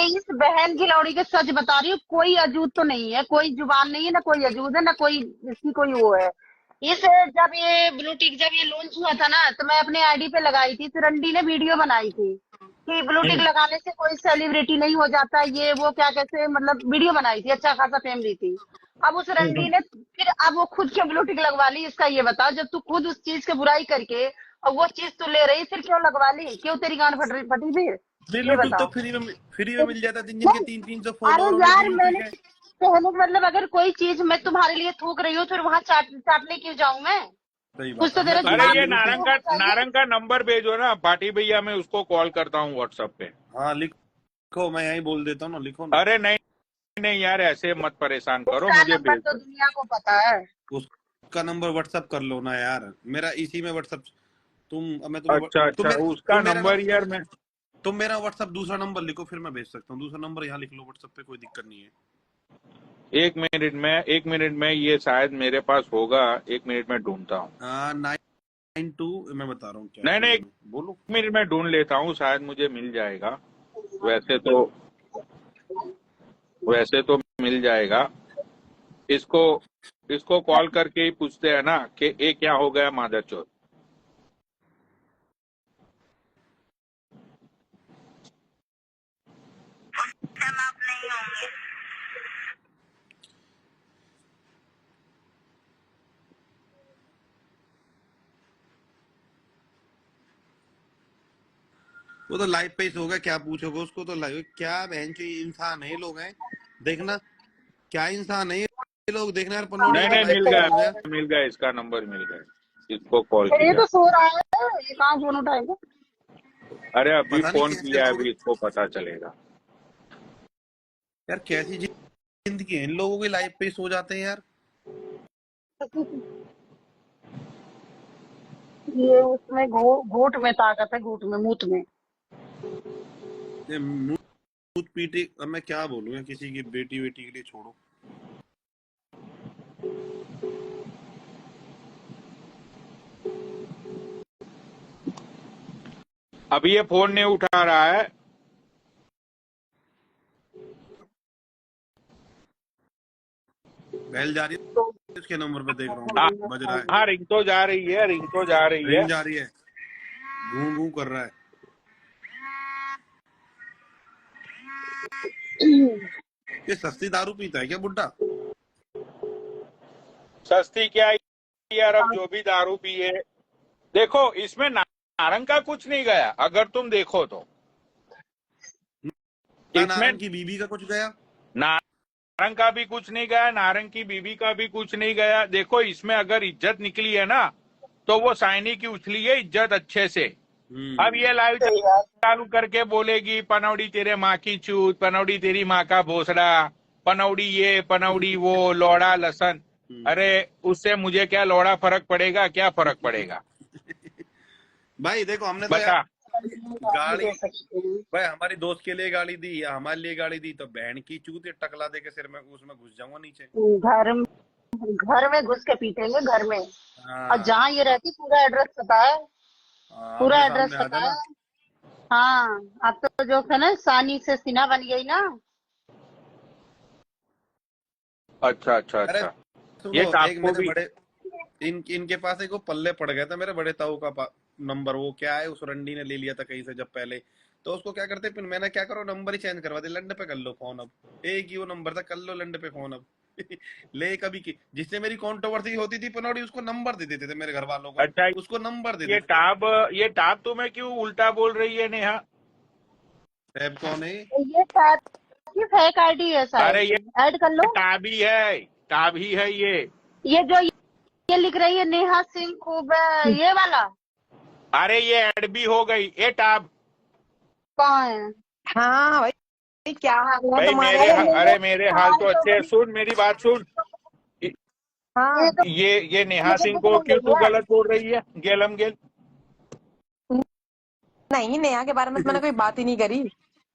इस बहन की लौड़ी के सच बता रही हूँ, कोई अजूत तो नहीं है, कोई जुबान नहीं है, ना कोई अजूत है, ना कोई इसकी कोई वो है। इस जब ये ब्लू टिक जब ये लॉन्च हुआ था ना, तो मैं अपने आईडी पे लगाई थी, तो रंडी ने वीडियो बनाई थी कि ब्लू टिक लगाने से कोई सेलिब्रिटी नहीं हो जाता, ये वो क्या कैसे, मतलब वीडियो बनाई थी, अच्छा खासा फेम ली थी। अब उस रंडी ने फिर अब वो खुद के ब्लू टिक लगवा ली। इसका ये बताओ, जब तू खुद उस चीज की बुराई करके और वो चीज तू ले रही, फिर क्यों लगवा ली? क्यों तेरी गांड फटी फिर? ये ब्लूटूथ तो बताओ। फ्री में मिल जाता है। जिनके नहीं, 300-300 अरे फॉलोअर उनके यार, ब्लूटूथ मैंने है। कहने का मतलब, अगर कोई चीज मैं तुम्हारे लिए थूक रही हूँ, फिर वहां चाटने क्यों जाऊं मैं? सही कुछ बात तो है, मैं तेरे अरे तुम्हारे दिमाग ये में ब्लूटूथ। होना चाहिए। नारंग का नंबर भेजो ना पार्टी भैया, मैं उसको कॉल करता हूँ व्हाट्सएप पे। हाँ लिखो, मैं यही बोल देता हूँ ना, लिखो ना। अरे नहीं नहीं यार, ऐसे मत परेशान करो, उसका मुझे नंबर भेज तो दो। दुनिया को पता है। उसका नंबर व्हाट्सअप कर लो ना यार, मेरा इसी में व्हाट्सअप। अब मैं तुम्हें अच्छा अच्छा, उसका नंबर यार मैं, तुम मेरा व्हाट्सअप दूसरा नंबर लिखो, फिर मैं भेज सकता हूँ। दूसरा नंबर यहाँ लिख लो व्हाट्सएप पे, कोई दिक्कत नहीं है। 1 मिनट में ये शायद मेरे पास होगा। 1 मिनट में ढूंढता हूँ। 92, मैं बता रहा हूँ क्या नहीं नहीं, चाहिए, एक बोलो। मिनट में ढूंढ लेता हूँ, शायद मुझे मिल जाएगा। वैसे तो वैसे तो मिल जाएगा। इसको इसको कॉल करके ही पूछते हैं ना कि ये क्या हो गया मादरचोद। वो तो लाइव पे ही होगा, क्या पूछोगे उसको? तो लाइव क्या बहन चो इंसान है ये लोग हैं, देखना क्या इंसान है ये लोग, देखना यार। पनौड़ी नहीं अगर नहीं, लाइव पे आ गया। मिल गया, इसका नंबर मिल गया, इसको कॉल ये किया। तो सो रहा है, ये कहाँ फोन उठाएगा? अरे अभी पता नहीं फोन कैसे किया है, लोग, अभी इसको पता चलेगा। यार कैसी जिंदगी है इन लोगों की, लाइव पे ही सो जाते हैं यार। ये उसमें घूट में ताकत है, घूट में, मूत में। ये मुंह पीटे, अब मैं क्या बोलूं यार, किसी की बेटी बेटी के लिए छोड़ो। अभी ये फोन नहीं उठा रहा है, बेल जा रही तो है इसके नंबर पे, देख रहा हूँ हाँ मैं, बज रहा है, हाँ, रिंग तो जा रही है, रिंग तो जा रही है। रिंग जा रही है, घूं घूं कर रहा है। ये सस्ती दारू पीता है क्या बुड्ढा? सस्ती क्या यार, अब जो भी दारू पिए, देखो इसमें नारंग का कुछ नहीं गया, अगर तुम देखो तो ना इसमें नारंग की बीबी का कुछ गया? नारंग का भी कुछ नहीं गया, नारंग की बीबी का भी कुछ नहीं गया। देखो इसमें अगर इज्जत निकली है ना, तो वो साइनी की उछली है इज्जत अच्छे से। अब ये लाइव सही बात। चालू करके बोलेगी पनौड़ी तेरे माँ की चूत, पनौड़ी तेरी माँ का भोसड़ा, पनौड़ी ये पनौड़ी वो, लौड़ा लसन। अरे उससे मुझे क्या लौड़ा फर्क पड़ेगा, क्या फर्क पड़ेगा? भाई देखो हमने तो बता। यार नहीं गाड़ी, दे सकते हैं। भाई हमारी दोस्त के लिए गाड़ी दी या हमारे लिए गाड़ी दी, तो बहन की चूत टकला दे के सिर में उसमें घुस जाऊंगा नीचे। घर में घुस के पीटेंगे घर में। और हाँ जहाँ ये रहती पूरा एड्रेस पता है, पूरा आमने एड्रेस सामने आ पता जाना। है। हाँ, अब तो जो है ना सानी से सीना बन गई ना। अच्छा अच्छा अरे अच्छा। सुनो, ये एक आपको मेरे भी बड़े इनके पास एक वो पल्ले पड़ गया था, मेरे बड़े ताऊ का नंबर, वो क्या है, उस रंडी ने ले लिया था कहीं से जब पहले। तो उसको क्या करते, फिर मैंने क्या करो नंबर ही चेंज करवा दिया, लंड पे कर लो फोन अब, एक ही वो नंबर था, कर लो लंड पे फोन अब। ले कभी की जिससे मेरी कंट्रोवर्सी होती थी पनौड़ी, उसको नंबर दे देते थे मेरे घर वालों को, अच्छा। उसको नंबर दे ये देते थे। टाब ये टाब तुम्हें क्यों उल्टा बोल रही है नेहा? टैब कौन है? ये शायद की फेक आईडी है अरे शायद, ये ऐड कर लो। टाब ही है, टाब ही है ये। ये जो ये लिख रही है नेहा सिंह खूब ये वाला अरे ये ऐड भी हो गई, ये टाब। कौन है? हाँ भाई, क्या हाल है भाई तुम्हारे? अरे मेरे हाल हाँ तो तो अच्छे हैं, भाई सुन मेरी बात सुन। हाँ, तो ये नेहा मुझे सिंह दिख को रही क्यों तू है। गलत बोल रही है, गेलम गेल? नहीं, नेहा के बारे में तो मैंने कोई बात ही नहीं करी।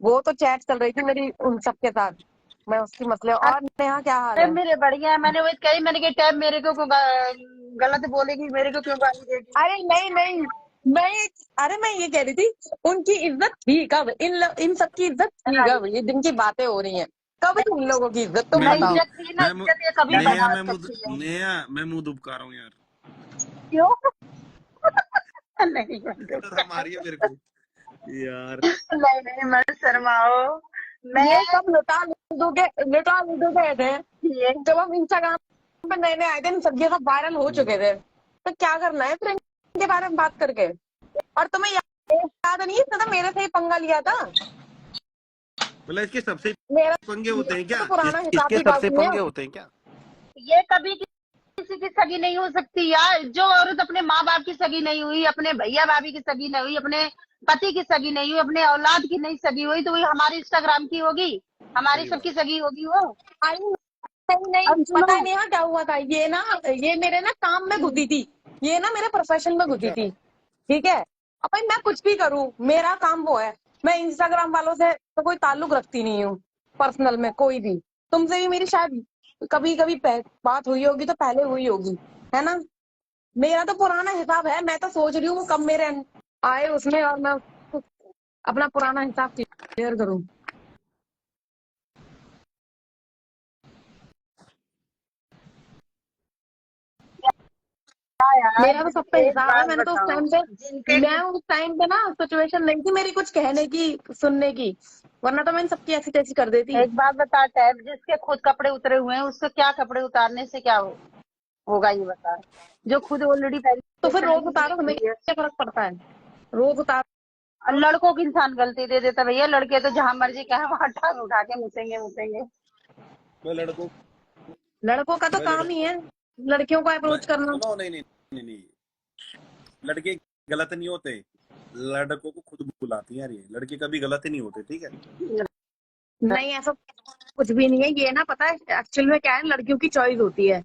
वो तो चैट चल रही थी मेरी उन सबके साथ, मैं उसकी मसले। और नेहा क्या हाल अरे है? मेरे बढ़िया है, मैंने वही कही, मैंने कहा टैब मेरे को क्यों गलत बोलेगी, मेरे को क्यों गाली देगी। अरे नहीं नहीं, अरे मैं ये कह रही थी, उनकी इज्जत थी कब? इन सब की इज्जत थी कब? ये दिन की बातें हो रही हैं, कब थी इन लोगों की इज्जत, तुम मैं नहीं, मुंह बताओ। इज्जत थी ना, मैं इज्जत ये कभी नेहा बढ़ा मैं मुंह सकती है। नेहा मैं मुंह दुबका रहा हूँ यार, क्यों? नहीं शर्म आ रही है मेरे को यार। नहीं नहीं मत शर्माओ। मैं ये सब लुटा लूडो गए थे ये जब हम इंस्टाग्राम पे नए नए आए थे, इन सब ये सब वायरल हो चुके थे। तो क्या करना है फिर इनके बारे में बात करके? और तुम्हें याद नहीं, इसने तो मेरे से ही पंगा लिया था। मतलब इसके सबसे मेरा पंगे होते हैं क्या? तो पुराना हिसाब इसके भी सबसे काफी है। पंगे होते हैं क्या? ये कभी किसी की सगी नहीं हो सकती यार। जो औरत अपने माँ बाप की सगी नहीं हुई, अपने भैया भाभी की सगी नहीं हुई, अपने पति की सगी नहीं हुई, अपने औलाद की नहीं सगी हुई, तो वही हमारी इंस्टाग्राम की होगी, हमारी सही बात। सबकी सगी होगी वो। आई नहीं नहीं, अब पता सुनो, है नेहा क्या हुआ था? ये मेरे ना काम में घुसी थी, ये ना मेरे प्रोफेशन में घुसी अच्छा थी। ठीक है, अब भाई मैं कुछ भी करूं, मेरा काम वो है। मैं इंस्टाग्राम वालों से तो कोई ताल्लुक रखती नहीं हूँ, पर्सनल में कोई भी। तुमसे भी मेरी शायद कभी कभी बात हुई होगी, तो पहले हुई होगी, है ना? मेरा तो पुराना हिसाब है, मैं तो सोच रही हूँ वो कब मेरे आए उसमें, और मैं उसको अपना पुराना हिसाब क्लियर करूँ। यार मेरा तो सब पे एक हिसाब है। बात मैंने तो बताओ, मैं उस टाइम पे ना सिचुएशन नहीं थी मेरी कुछ कहने की, सुनने की, वरना तो मैंने सबकी ऐसी तैसी कर देती। एक बात बता टैब, जिसके खुद कपड़े उतरे हुए हैं उससे क्या कपड़े उतारने से क्या होगा ये बता। जो खुद ऑलरेडी तो पहले फिर से रोज ढीली उतारो, हमें हुई है। क्या फर्क पड़ता है? रोज उतारो। और लड़कों की इंसान गलती दे देता भैया, लड़के तो जहां मर्जी कहा वहां टांग उठा के मुसेंगे मुसेंगे। मैं लड़कों लड़कों का तो मैं काम लड़कों ही है लड़कियों को मैं अप्रोच करना। सुनो, नहीं नहीं नहीं नहीं, लड़के गलत नहीं होते, लड़कों को खुद बुलाती है यार, ये लड़के कभी गलत ही नहीं होते, ठीक है? नहीं, ऐसा कुछ भी नहीं है। ये ना पता है एक्चुअल में क्या है, लड़कियों की चॉइस होती है।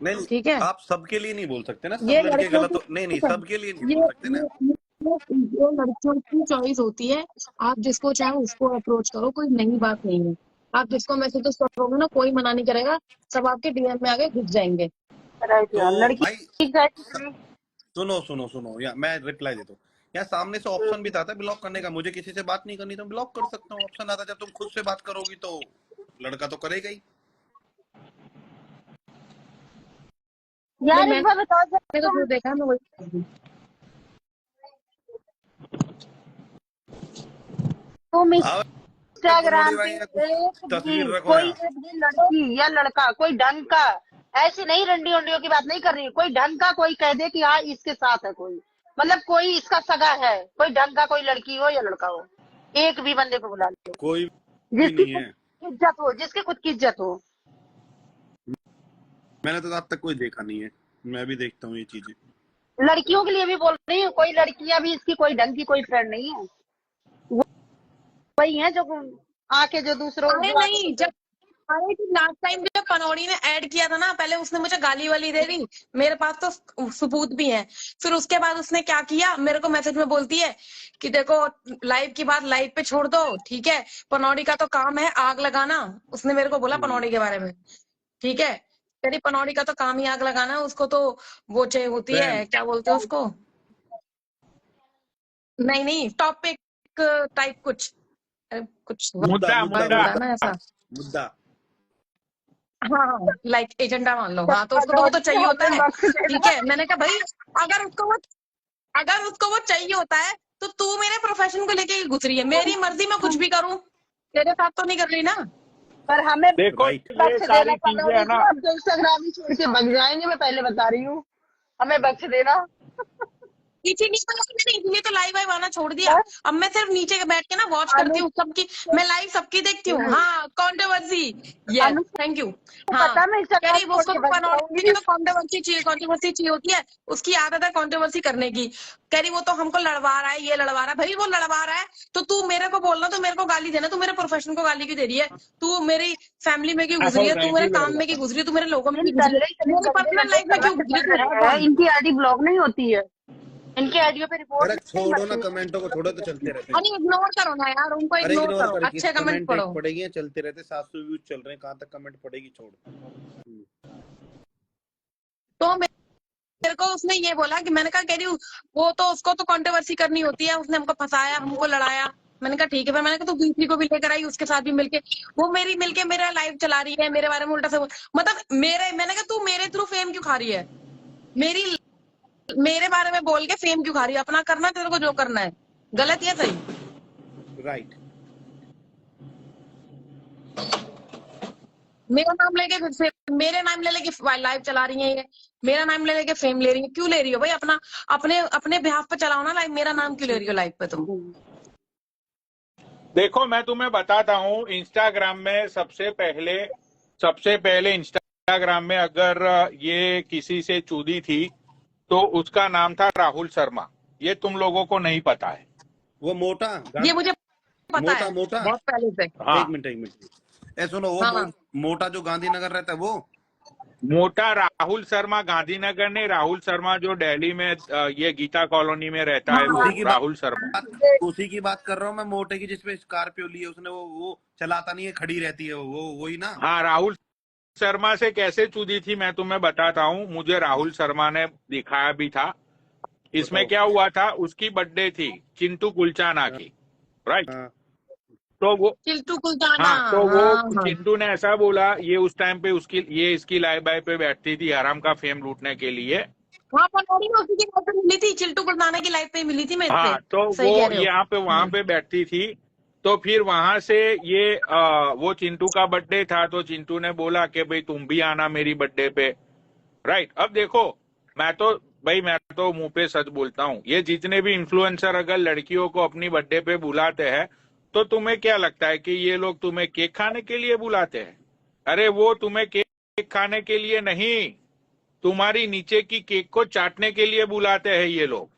नहीं नहीं, ठीक है, आप सबके लिए नहीं बोल सकते ना, सब ये लड़के लड़कियों गलत की हो, नहीं नहीं, सबके लिए नहीं ये बोल सकते ना। ये लड़कियों की चॉइस होती है। आप जिसको चाहे उसको अप्रोच करो, कोई नई बात नहीं है। आप जिसको मैसेज करोगे ना, कोई मना नहीं करेगा, सब आपके डीएम में आगे घुस जाएंगे। राइट तो यार, लड़की भाई exactly। सुनो सुनो सुनो, या मैं रिप्लाई देता हूँ, या सामने से ऑप्शन भी आता है ब्लॉक करने का, मुझे किसी से बात नहीं करनी तो ब्लॉक कर सकता हूँ, ऑप्शन आता है। जब तुम खुद से बात करोगी तो लड़का तो करेगा ही। यार मैं एक बार बताओ, जब मैंने तो तुम जो देखा मैं वही। तुम हाँ पनौड़ी इंस्टाग्राम पे भाई या कुछ तस्वीर रखो कोई यहाँ। एक भी लड़की या लड़का कोई ढंग का, ऐसी नहीं रंडी उंडियों की बात नहीं कर रही, कोई ढंग का कोई कह दे कि हाँ इसके साथ है कोई, मतलब कोई इसका सगा है, कोई ढंग का, कोई लड़की हो या लड़का हो, एक भी बंदे को बुला लो कोई भी जिसकी नहीं खुद है। की इज्जत हो, जिसकी खुद की इज्जत हो। मैंने तो आज तक कोई देखा नहीं है। मैं भी देखता हूँ ये चीजें। लड़कियों के लिए भी बोल रही हूँ, कोई लड़कियां भी इसकी कोई ढंग की कोई फ्रेंड नहीं है, वो वही है जो आके जो दूसरों अरे जो आके नहीं, दूसरों। जब अरे कि लास्ट टाइम जब पनौड़ी ने ऐड किया था ना, पहले उसने मुझे गाली वाली दे दी, मेरे पास तो सबूत भी है। फिर उसके बाद उसने क्या किया, मेरे को मैसेज में बोलती है कि देखो लाइव की बात लाइव पे छोड़ दो, ठीक है, पनौड़ी का तो काम है आग लगाना। उसने मेरे को बोला हम्म। पनौड़ी के बारे में, ठीक है, तेरी पनौड़ी का तो काम ही आग लगाना है, उसको तो वो चाहिए होती फैम। है, क्या बोलते हैं उसको, नहीं नहीं टॉपिक टाइप कुछ, अरे कुछ मुद्दा मुद्दा मुद्दा वर्ड मुद्दा होता है मुद्दा ना ऐसा। मुद्दा। हाँ लाइक एजेंडा मान लो, हाँ तो उसको तो वो तो पनौड़ी चाहिए को होता हमें है। वक्त ठीक देना। है, मैंने कहा भाई अगर उसको वो चाहिए होता है तो तू मेरे प्रोफेशन को लेके ही घुस रही है, मेरी मर्जी मैं कुछ भी करूं, तेरे साथ तो नहीं कर रही ना। पर हमें देखो राइट। ये बख्श देना सारी चीजें है पनौड़ी ना। को, अब तो इंस्टाग्राम ही छोड़ के भग जाएंगे, मैं पहले बता रही हूँ, हमें बख्श देना। इसीलिए तो मैंने इसीलिए तो लाइव वाइव आना छोड़ दिया। बस अब मैं सिर्फ नीचे के बैठ के ना वॉच करती अनु हूँ सबकी, मैं लाइव सबकी देखती हूँ। हाँ controversy, yes Anu thank you. को हाँ पता मैं कह इंस्टाग्राम रही वो छोड़ उसको के तो भग पनौती जाऊंगी। को तो कंट्रोवर्सी चाहिए होती है, उसकी आदत है कंट्रोवर्सी करने की। कह रही वो तो हमको लड़वा रहा है, ये लड़वा रहा है, भाई वो लड़वा रहा है तो तू मेरे को बोलना, तू मेरे को गाली देना, तू मेरे प्रोफेशन को गाली क्यों दे रही है, तू मेरी फैमिली में क्यों घुस रही है, तू थैंक मेरे यू वेरी काम में मच। क्यों घुस रही है, तू मेरे लोगों में इन क्यों घुस रही गंदे है, इतने मेरी गंदे पर्सनल गंदे लाइफ में क्यों कमेंट घुस रही है, कर तू रहे वो हैं, बोल। इनकी आईडी ब्लॉक नहीं होती है, इनकी आईडियो पे रिपोर्ट अरे नहीं छोड़ो ना, मरती है। कमेंटों को छोड़ो तो चलते रहते हैं। अरे इग्नोर करो ना यार, उनको अरे इग्नोर इग्नोर करो, कर, किस अच्छे कमेंट कमेंट पढ़ो। एक पड़ेगी चलते रहते। 700 व्यूज चल रहे हैं, कहाँ तक कमेंट पड़ेगी, छोड़। तो मेरे को उसने ये बोला कि मैंने कहा, कह रही हूँ वो तो उसको तो कंट्रोवर्सी करनी होती है, उसने हमको फंसाया हमको लड़ाया। मैंने कहा ठीक है, फिर मैंने कहा तू दूसरी को भी लेकर आई, उसके साथ भी मिलके वो मेरी मिलके मेरा लाइव चला रही है, मेरे बारे में उल्टा से मतलब मेरे, मैंने कहा तू मेरे थ्रू फेम क्यों खा रही है, मेरी मेरे बारे में बोल के फेम क्यों खा रही है, अपना करना तेरे को जो करना है, गलत या सही। राइट। मेरा नाम लेके मेरे नाम ले लेके लाइव चला रही है ये, मेरा नाम ले लेके फेम ले रही है, क्यों ले रही हो भाई, अपना अपने अपने बिहाफ पे चलाओ ना लाइव, मेरा नाम क्यों ले रही हो लाइव पे तुम। देखो मैं तुम्हें बताता हूँ, इंस्टाग्राम में सबसे पहले इंस्टाग्राम में अगर ये किसी से चूदी थी तो उसका नाम था राहुल शर्मा। ये तुम लोगों को नहीं पता है। वो मोटा ये मुझे पता मोटा है मोटा। बहुत पहले से। हाँ, एक मिनट एक मिनट, ए सुनो, वो हाँ हाँ मोटा जो गांधीनगर रहता है वो। मोटा राहुल शर्मा गांधीनगर नहीं, राहुल शर्मा जो दिल्ली में ये गीता कॉलोनी में रहता है, वो उसी की राहुल शर्मा। उसी की बात कर रहा हूँ मैं, मोटे की जिसपे स्कॉर्पियो ली है उसने, वो चलाता नहीं है, खड़ी रहती है, वो वही ना। हाँ, राहुल शर्मा से कैसे चूदी थी मैं तुम्हें बताता हूँ। मुझे राहुल शर्मा ने दिखाया भी था। इसमें बताओ। क्या हुआ था, उसकी बर्थडे थी चिंटू कुलचाना हाँ, की, राइट। हाँ, तो वो, चिल्टू कुलचाना, हाँ, तो हाँ वो हाँ चिंटू ने ऐसा बोला, ये उस टाइम पे इसकी लाइव बाय पे बैठती थी हराम का फेम लूटने के लिए। हाँ पनौड़ी में उसी की लाइफ पे मिली थी, चिल्टू कुलचाना की लाइफ पे मिली थी मैं इससे, हाँ, तो सही कह वो रहे हो। यहाँ पे वहां पे बैठती थी। तो फिर वहां से ये वो चिंटू का बर्थडे था, तो चिंटू ने बोला कि भाई तुम भी आना मेरी बर्थडे पे, राइट। अब देखो, मैं तो मुंह पे सच बोलता हूँ। ये जितने भी इन्फ्लुएंसर अगर लड़कियों को अपनी बर्थडे पे बुलाते हैं, तो तुम्हें क्या लगता है कि ये लोग तुम्हें केक खाने के लिए बुलाते हैं? अरे वो तुम्हें केक खाने के लिए नहीं, तुम्हारी नीचे की केक को चाटने के लिए बुलाते हैं ये लोग।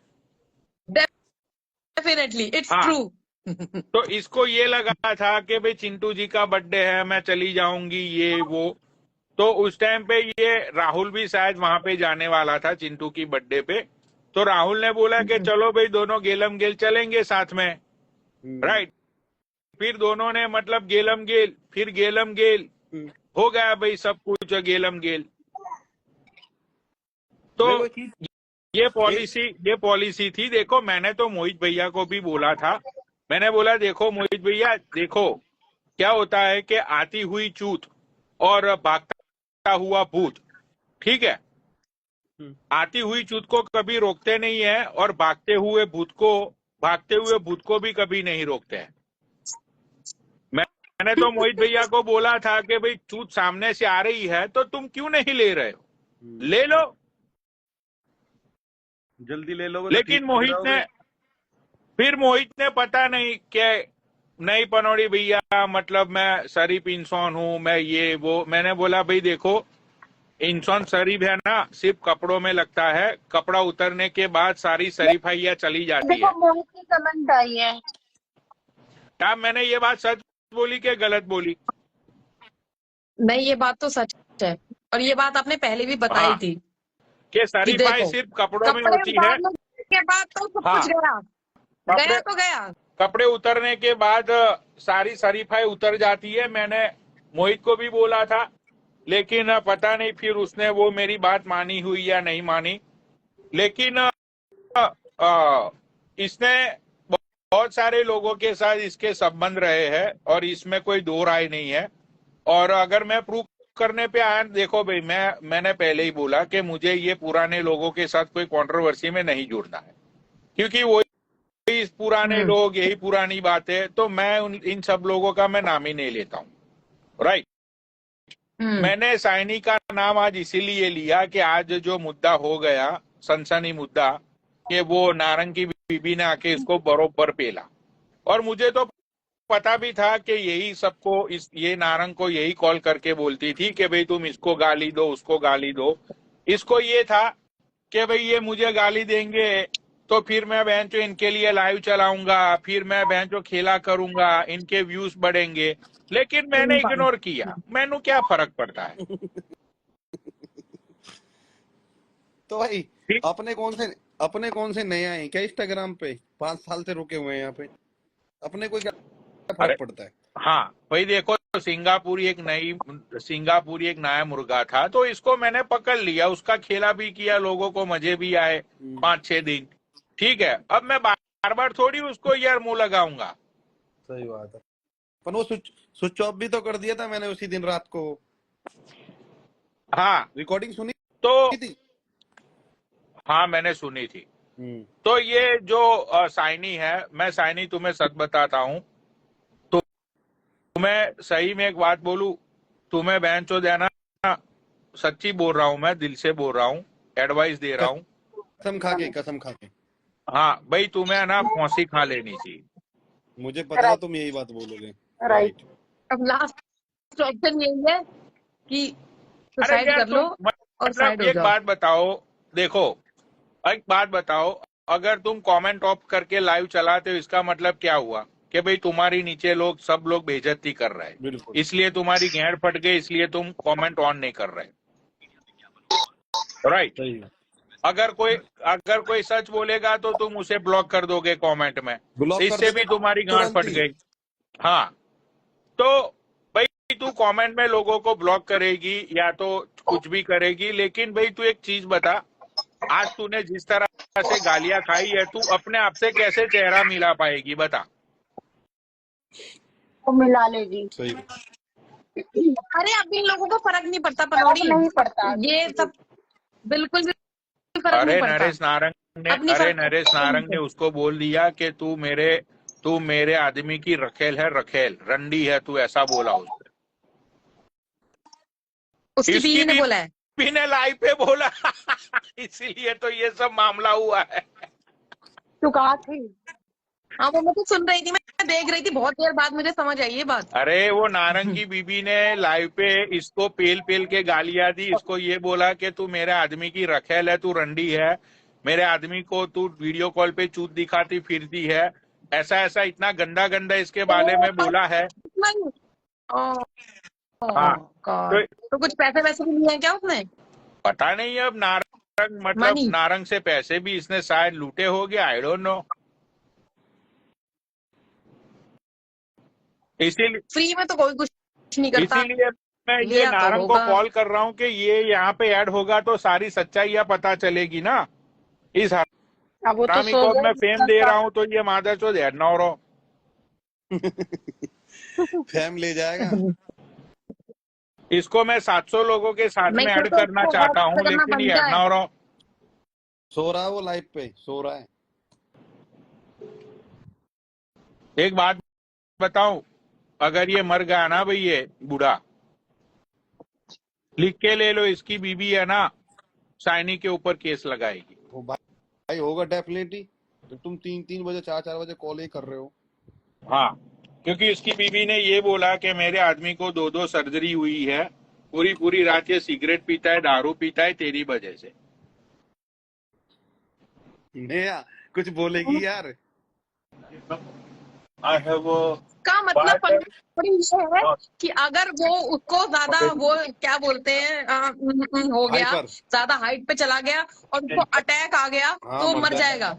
डेफिनेटली इट्स हाँ, ट्रू। तो इसको ये लगा था कि भाई चिंटू जी का बर्थडे है, मैं चली जाऊंगी ये वो। तो उस टाइम पे ये राहुल भी शायद वहां पे जाने वाला था चिंटू की बर्थडे पे। तो राहुल ने बोला कि चलो भाई दोनों गेलम गेल चलेंगे साथ में, हम्म, राइट। फिर दोनों ने मतलब गेलम गेल, फिर गेलम गेल, हम्म। हो गया भाई सब कुछ गेलम गेल। तो मेरे को एक चीज, ये पॉलिसी थी। देखो मैंने तो मोहित भैया को भी बोला था, मैंने बोला देखो मोहित भैया, देखो क्या होता है कि आती हुई चूत और भागता हुआ भूत, ठीक है। आती हुई चूत को कभी रोकते नहीं है और भागते हुए भूत को भी कभी नहीं रोकते हैं। मैंने तो मोहित भैया को बोला था कि भाई चूत सामने से आ रही है तो तुम क्यों नहीं ले रहे हो, ले लो, जल्दी ले लो। लेकिन मोहित ने पता नहीं क्या, नहीं पनौड़ी भैया मतलब मैं शरीफ इंसान हूं, मैं ये वो। मैंने बोला भाई देखो, इंसान शरीफ है ना सिर्फ कपड़ों में लगता है, कपड़ा उतरने के बाद सारी शरीफाइयाँ चली जाती है। देखो मोहित की कमेंट आई है। क्या मैंने ये बात सच बोली कि गलत बोली? नहीं, ये बात तो सच है, और ये बात आपने पहले भी बताई हाँ, थी कि शरीफाई देखो, सिर्फ कपड़ों में कपड़े होती है। उतारने के बाद तो सब हाँ, कुछ गया कपड़े तो गया। कपड़े उतरने के बाद सारी शरीफाई उतर जाती है। मैंने मोहित को भी बोला था, लेकिन पता नहीं फिर उसने वो मेरी बात मानी हुई या नहीं मानी। लेकिन इसने बहुत सारे लोगों के साथ इसके संबंध रहे हैं और इसमें कोई दो राय नहीं है। और अगर मैं प्रूव करने पे आया, देखो भाई मैंने पहले ही बोला कि मुझे ये पुराने लोगों के साथ कोई कंट्रोवर्सी में नहीं जुड़ना है, क्योंकि वो इस पुराने लोग, यही पुरानी बात है, तो मैं इन सब लोगों का मैं नाम ही नहीं लेता हूँ। राइट। मैंने साइनी का नाम आज इसीलिए लिया कि आज जो मुद्दा हो गया, सनसनी मुद्दा, कि वो नारंग की बीबी ने आके इसको बरोबर पेला, और मुझे तो पता भी था कि यही सबको ये नारंग को यही कॉल करके बोलती थी कि भाई तुम इसको गाली दो, उसको गाली दो। इसको ये था कि भाई ये मुझे गाली देंगे तो फिर मैं बहन चो इनके लिए लाइव चलाऊंगा, फिर मैं बहन चो खेला करूंगा, इनके व्यूज बढ़ेंगे। लेकिन मैंने इग्नोर किया, मैनू क्या फर्क पड़ता है। तो भाई अपने कौन से नए आए क्या इंस्टाग्राम पे? 5 साल से रुके हुए हैं यहाँ पे, अपने को क्या फर्क पड़ता है? हाँ भाई देखो, सिंगापुरी एक नया मुर्गा था, तो इसको मैंने पकड़ लिया, उसका खेला भी किया, लोगों को मजे भी आए 5-6 दिन। ठीक है, अब मैं बार बार थोड़ी उसको यार मुंह लगाऊंगा। सही बात है, पर वो स्विच ऑफ भी तो कर दिया था मैंने उसी दिन रात को। हाँ, रिकॉर्डिंग सुनी तो थी। हाँ मैंने सुनी थी। तो ये जो साइनी है, मैं साइनी तुम्हें सच बताता हूँ, तुम्हें सही में एक बात बोलूं, तुम्हें बहन चो देना, सच्ची बोल रहा हूँ, मैं दिल से बोल रहा हूँ, एडवाइस दे रहा हूँ। कसम खा के। हाँ भाई, तुम्हें ना फांसी खा लेनी चाहिए। मुझे पता था तुम यही बात बोलोगे। राइट। अब लास्ट ऑप्शन यही है कि अरे सुसाइड यार कर लो और मतलब साइड हो एक जाओ। बात बताओ, देखो एक बात बताओ, अगर तुम कमेंट ऑफ करके लाइव चलाते हो, इसका मतलब क्या हुआ कि भाई तुम्हारी नीचे सब लोग बेइज्जती कर रहे हैं, इसलिए तुम्हारी घेर फट गई, इसलिए तुम कमेंट ऑन नहीं कर रहे। राइट। अगर कोई सच बोलेगा तो तुम उसे ब्लॉक कर दोगे कमेंट में, इससे भी तुम्हारी गांड फट गई। हाँ, तो भाई तू कमेंट में लोगों को ब्लॉक करेगी या तो कुछ भी करेगी, लेकिन भाई तू एक चीज बता, आज तूने जिस तरह से गालियां खाई है, तू अपने आप से कैसे चेहरा मिला पाएगी, बता। वो मिला लेगी। सही। अरे अब इन लोगों को फर्क नहीं पड़ता पनौड़ी, नहीं पड़ता ये सब बिल्कुल भी फर्क अरे नहीं पड़ता। नरेश नारंग ने उसको बोल दिया कि तू मेरे आदमी की रखेल है, रखेल रंडी है, तू ऐसा बोला उसने। उसकी बीवी ने बोला है, बीवी ने लाइव पे बोला इसीलिए तो ये सब मामला हुआ है। तू कहा थी? हाँ वो मैं तो सुन रही थी, मैं देख रही थी, बहुत देर बाद मुझे समझ आई ये बात। अरे वो नारंग की बीबी ने लाइव पे इसको पेल के गालियां दी, इसको ये बोला कि तू मेरे आदमी की रखेल है, तू रंडी है, मेरे आदमी को तू वीडियो कॉल पे चूत दिखाती फिरती है, ऐसा इतना गंदा इसके बारे में बोला है। हाँ, तो कुछ पैसे वैसे भी लिए हैं क्या उसने? पता नहीं, अब नारंग से पैसे भी इसने शायद लूटे हो गया, आई डोंट नो। इसीलिए फ्री में तो कोई कुछ नहीं करता, इसीलिए मैं ये नारंग को कॉल कर रहा हूँ कि ये यहाँ पे ऐड होगा तो सारी सच्चाइयाँ पता चलेगी ना। इस हरामी को मैं फेम दे रहा हूँ तो ये मादर चोद ऐड ना हो रहा। फेम ले जाएगा इसको मैं 700 लोगों के साथ में ऐड करना चाहता हूँ, लेकिन ये ऐड ना हो रहा। सो रहा है वो, लाइव पे सो रहा है। एक बात बताऊं, अगर ये मर गया ना भाई, ये बूढ़ा, लिख के ले लो, इसकी बीबी है ना साइनी के ऊपर केस लगाएगी। वो भाई होगा डेफिनेटली, जब तुम 3-3 बजे 4-4 बजे कॉल ही कर रहे हो। हाँ, क्योंकि इसकी बीबी ने ये बोला कि मेरे आदमी को 2-2 सर्जरी हुई है, पूरी पूरी रात ये सिगरेट पीता है, दारू पीता है तेरी वजह से। नेहा कुछ बोलेगी यार? आई हैव का मतलब पंडित ये है कि अगर वो उसको ज्यादा वो क्या बोलते हैं हो गया, हाइपर। ज्यादा हाइट पे चला गया और उसको अटैक आ गया हाँ, तो मर जाएगा।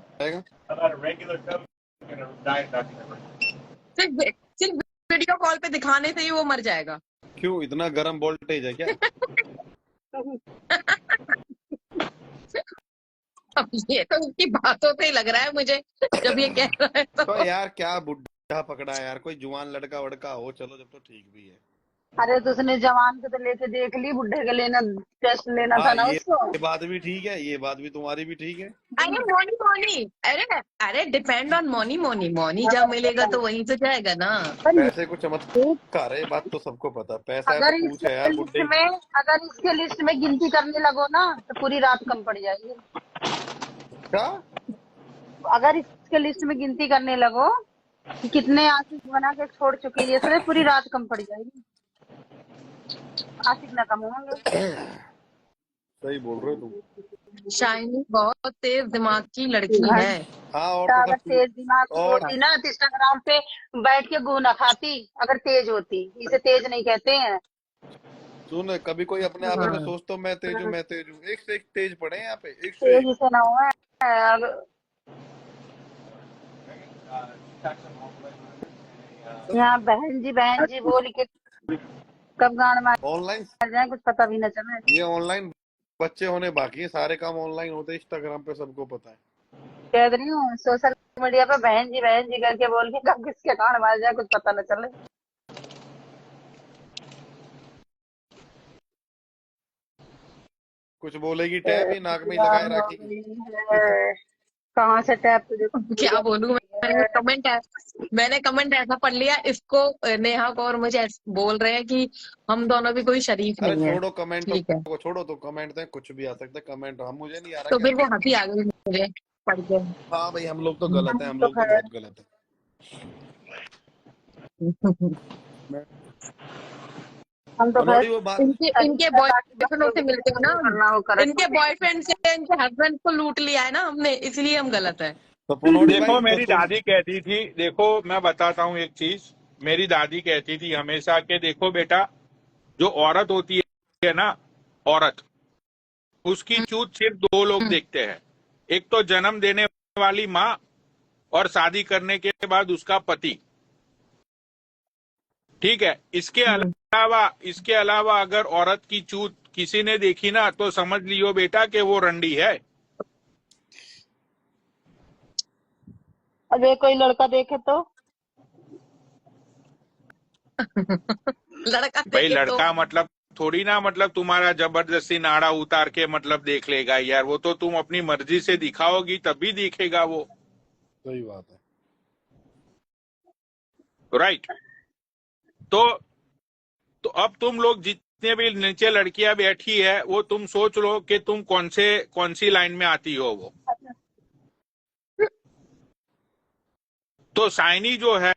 सिर्फ वीडियो कॉल पे दिखाने से ही वो मर जाएगा। क्यों, इतना गर्म वोल्टेज है क्या? अब ये तो उसकी बातों से ही लग रहा है मुझे, जब ये कह रहा है तो यार क्या बुढ़ा पकड़ा है यार, कोई जुआन लड़का वड़का हो चलो जब तो ठीक भी है। अरे तो उसने जवान को तो लेके देख ली, बुढ़े के लेना टेस्ट लेना था हाँ, ना उसको। ये बात भी ठीक है, ये बात भी तुम्हारी भी ठीक है। अरे मोनी मोनी, अरे डिपेंड ऑन मोनी मोनी, मोनी जब मिलेगा तो वहीं से जाएगा ना। पैसे को चमत्कार है, बात तो सबको पता, पैसा है अगर तो पूछ है यार इसके बुढ़े। लिस्ट में अगर इसके लिस्ट में गिनती करने लगो ना तो पूरी रात कम पड़ जाएगी। क्या? अगर इसके लिस्ट में गिनती करने लगो कि कितने आशिक बना के छोड़ चुकी है, इसलिए पूरी रात कम पड़ जाएगी, आशिक ना कम होंगे। सही बोल रहे हो तुम। शाइनी बहुत तेज दिमाग की लड़की है। हाँ, और तो तो अगर सब तेज दिमाग की और होती ना तो इंस्टाग्राम पे बैठ के गू ना खाती, अगर तेज होती। इसे तेज नहीं कहते हैं। सुन, कभी कोई अपने आप में हाँ। सोच तो मैं तेज हूँ, मैं तेज हूँ, एक से एक तेज पड़े हैं यहाँ पे, एक से तेज एक। इसे ना हुआ यहाँ बहन जी बोल के कब गान मार ऑनलाइन जाए कुछ पता भी न चले। ये ऑनलाइन बच्चे होने बाकी है, सारे काम ऑनलाइन होते हैं, इंस्टाग्राम पे सबको पता है। कह रही हूँ सोशल मीडिया पे बहन जी करके बोल के कब किसके गान मार जाए कुछ पता न चले। कुछ बोलेगी टैब ही नाक में ही लगाए रखेगी। कहाँ से टैप तो देखो। क्या बोलूं, मैंने कमेंट ऐसा पढ़ लिया, इसको नेहा को और मुझे बोल रहे हैं कि हम दोनों भी कोई शरीफ अरे नहीं है। छोड़ो कमेंट ठीक है, को, छोड़ो तो कमेंट है, कुछ भी आ सकता है कमेंट, हम मुझे नहीं आ रहा तो क्या। फिर वो हंसी आ गई मुझे पढ़ के। हाँ भाई, हम लोग तो गलत है, हम तो लोग तो खैर बहुत गलत है। हम तो खैर मनोड़ी वो बात इनके बॉयफ्रेंडों से मिलते हो ना, करना हो कर इनके बॉयफ्रेंड से इनके हस्बैंड को लूट लिया है ना हमने, इसलिए हम गलत है। तो पुनोड़ी देखो भाई मेरी तो तुम दादी कहती थी, देखो मैं बताता हूँ एक चीज, मेरी दादी कहती थी हमेशा के देखो बेटा, जो औरत होती है ना, औरत, उसकी चूत सिर्फ 2 लोग देखते हैं, एक तो जन्म देने वाली माँ और शादी करने के बाद उसका पति। ठीक है, इसके अलावा अगर औरत की चूत किसी ने देखी ना तो समझ लियो बेटा कि वो रंडी है। अब ये कोई लड़का देखे तो लड़का भाई देखे तो लड़का मतलब थोड़ी ना, मतलब तुम्हारा जबरदस्ती नाड़ा उतार के मतलब देख लेगा यार, वो तो तुम अपनी मर्जी से दिखाओगी तभी दिखेगा वो। सही बात है। राइट। तो अब तुम लोग जितने भी नीचे लड़कियां बैठी है वो तुम सोच लो कि तुम कौन सी लाइन में आती हो वो। तो साइनी जो है,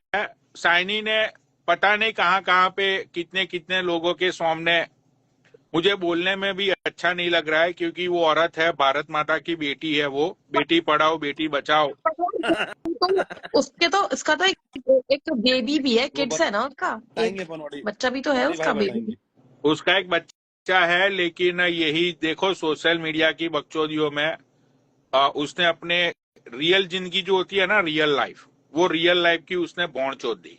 साइनी ने पता नहीं कहां पे कितने कितने लोगों के सामने, मुझे बोलने में भी अच्छा नहीं लग रहा है क्योंकि वो औरत है, भारत माता की बेटी है, वो बेटी पढ़ाओ बेटी बचाओ। तो उसके तो इसका तो एक बेबी भी है, वो किड्स है ना उसका, बताएंगे एक पनौड़ी, बच्चा भी तो है पनौड़ी उसका, भाई बेबी। बताएंगे। उसका एक बच्चा है, लेकिन यही देखो सोशल मीडिया की बकचोदियों में उसने अपने रियल जिंदगी जो होती है ना, रियल लाइफ, वो रियल लाइफ की उसने भौं चोद दी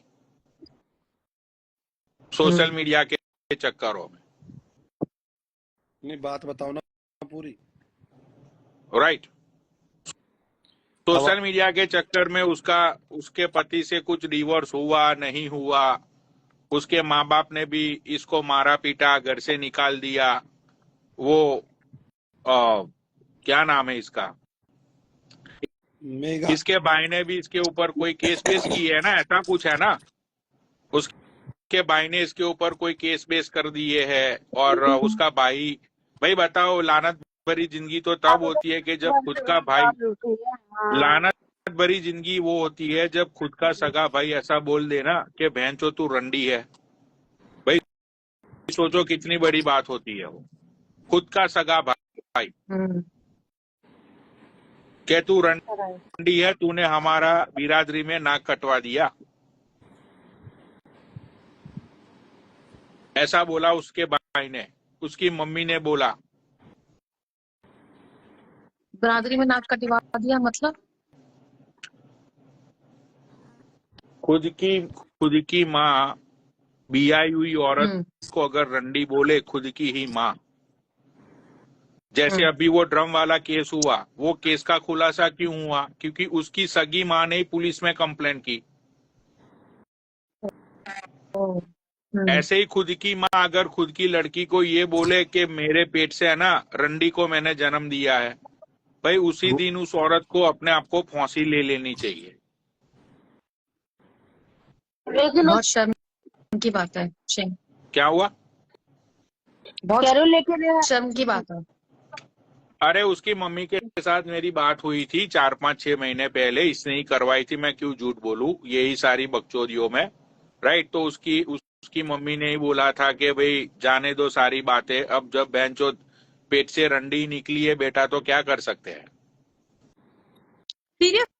सोशल मीडिया के चक्करों में। नहीं बात बताओ ना पूरी। राइट। सोशल मीडिया के चक्कर में उसके पति से कुछ डिवोर्स हुआ नहीं हुआ, उसके माँ बाप ने भी इसको मारा पीटा, घर से निकाल दिया। वो क्या नाम है इसका, मेगा इसके भाई ने भी इसके ऊपर कोई केस बेस की है ना, ऐसा कुछ है ना। उसके भाई ने इसके ऊपर कोई केस बेस कर दिए है, और उसका भाई, भाई बताओ, लानत भरी जिंदगी तो तब होती है कि जब खुद का भाई, हाँ। लानत भरी जिंदगी वो होती है जब खुद का सगा भाई ऐसा बोल देना कि बहनचो तू रंडी है। भाई सोचो कितनी बड़ी बात होती है वो, खुद का सगा भाई के तू रंडी है, तूने हमारा बिरादरी में नाक कटवा दिया, ऐसा बोला उसके भाई ने। उसकी मम्मी ने बोला, बिरादरी में नाक कटवा दिया मतलब? खुद की माँ बियाई हुई औरत को अगर रंडी बोले, खुद की ही माँ, जैसे अभी वो ड्रम वाला केस हुआ, वो केस का खुलासा क्यों हुआ? क्योंकि उसकी सगी माँ ने ही पुलिस में कंप्लेंट की। ऐसे ही खुद की माँ अगर खुद की लड़की को ये बोले कि मेरे पेट से है ना रंडी को मैंने जन्म दिया है, भाई उसी दिन उस औरत को अपने आप को फांसी ले लेनी चाहिए। लेकिन बहुत शर्म की बात है। शर्म, क्या हुआ? बहुत लेकिन शर्म की बात है। अरे उसकी मम्मी के साथ मेरी बात हुई थी 4-5-6 महीने पहले, इसने ही करवाई थी, मैं क्यों झूठ बोलूं यही सारी बकचोदियों में, राइट। तो उसकी मम्मी ने ही बोला था कि भाई जाने दो सारी बातें, अब जब बहनचोद पेट से रंडी निकली है बेटा तो क्या कर सकते हैं।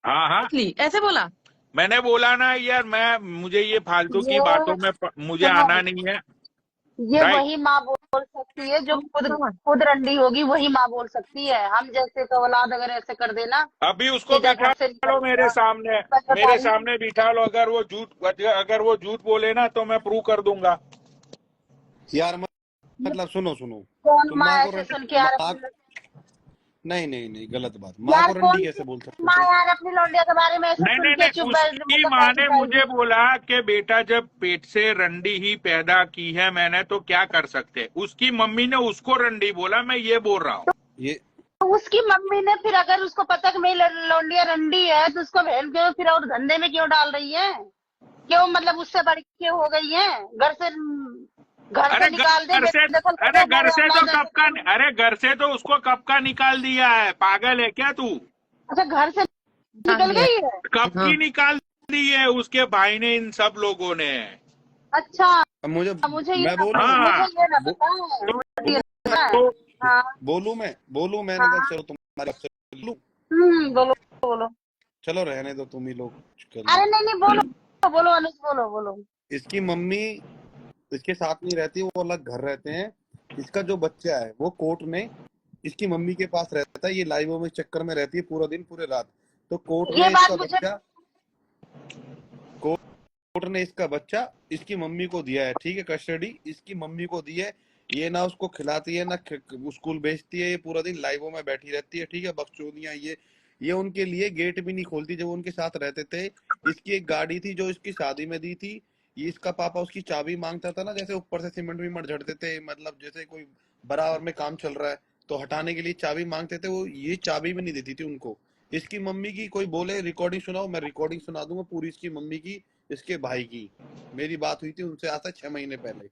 हाँ हाँ, सीरियसली ऐसे बोला? मैंने बोला ना यार, मुझे ये फालतू की बातों में मुझे आना नहीं है, ये राइट। वही माँ बोल सकती है जो खुद रंडी होगी, वही माँ बोल सकती है। हम जैसे तो औलाद अगर ऐसे कर देना, अभी उसको सीधा बिठा घर से लो मेरे निकल सामने बिठा लो, अगर वो झूठ बोले ना तो मैं प्रूव कर दूंगा। यार मतलब सुनो कौन तुम माँ माँ को ऐसे सुन के यार नहीं गलत बात। माँ यार को रंडी कैसे बोल सकते माँ थे? यार अपनी लौंडिया के बारे में ऐसे सुन के चुप उसकी माँ ने मुझे बोला कि बेटा जब पेट से रंडी ही पैदा की है मैंने तो क्या कर सकते, उसकी मम्मी ने उसको रंडी बोला, मैं ये बोल रहा हूँ। ये उसकी मम्मी ने फिर अगर उसको पता कि मेरी लौंडिया रंडी है तो उसको बहन क्यों फिर और धंधे में क्यों डाल रही है? क्यों मतलब उससे बड़ी क्यों हो गई है? घर से निकाल दे। घर से तो उसको कब का निकाल दिया है, पागल है क्या तू? अच्छा, घर से निकल गई है? कब की निकाल दी है उसके भाई ने, इन सब लोगों ने। अच्छा, मुझे ये मैं बोलूं मुझे ये ना बताओ। हाँ, बोलूं मैंने कहा चलो तुम्हारे बोलूं, बोलो बोलो। चलो रहने दो तुम ही लोग कर लो। अरे नहीं बोलो बोलो अनुज, बोलो। इसकी मम्मी इसके साथ नहीं रहती, वो अलग घर रहते हैं। इसका जो बच्चा है वो कोर्ट में इसकी मम्मी के पास रहता है, ये लाइवों में चक्कर में रहती है पूरा दिन पूरे रात। तो कोर्ट ने इसका बच्चा इसकी मम्मी को दिया है, ठीक है, कस्टडी इसकी मम्मी को दी है। ये ना उसको खिलाती है ना स्कूल भेजती है, ये पूरा दिन लाइवों में बैठी रहती है, ठीक है, बकचोदियां ये उनके लिए गेट भी नहीं खोलती जब उनके साथ रहते थे। इसकी एक गाड़ी थी जो इसकी शादी में दी थी, ये इसका पापा उसकी चाबी मांगता था ना, जैसे ऊपर से सीमेंट विमेंट झड़ते थे, मतलब जैसे कोई बराबर में काम चल रहा है तो हटाने के लिए चाबी मांगते थे, वो ये चाबी भी नहीं देती थी उनको। इसकी मम्मी की कोई बोले रिकॉर्डिंग सुनाओ, मैं रिकॉर्डिंग सुना दूंगा पूरी इसकी मम्मी की, इसके भाई की। मेरी बात हुई थी उनसे आज से 6 महीने पहले,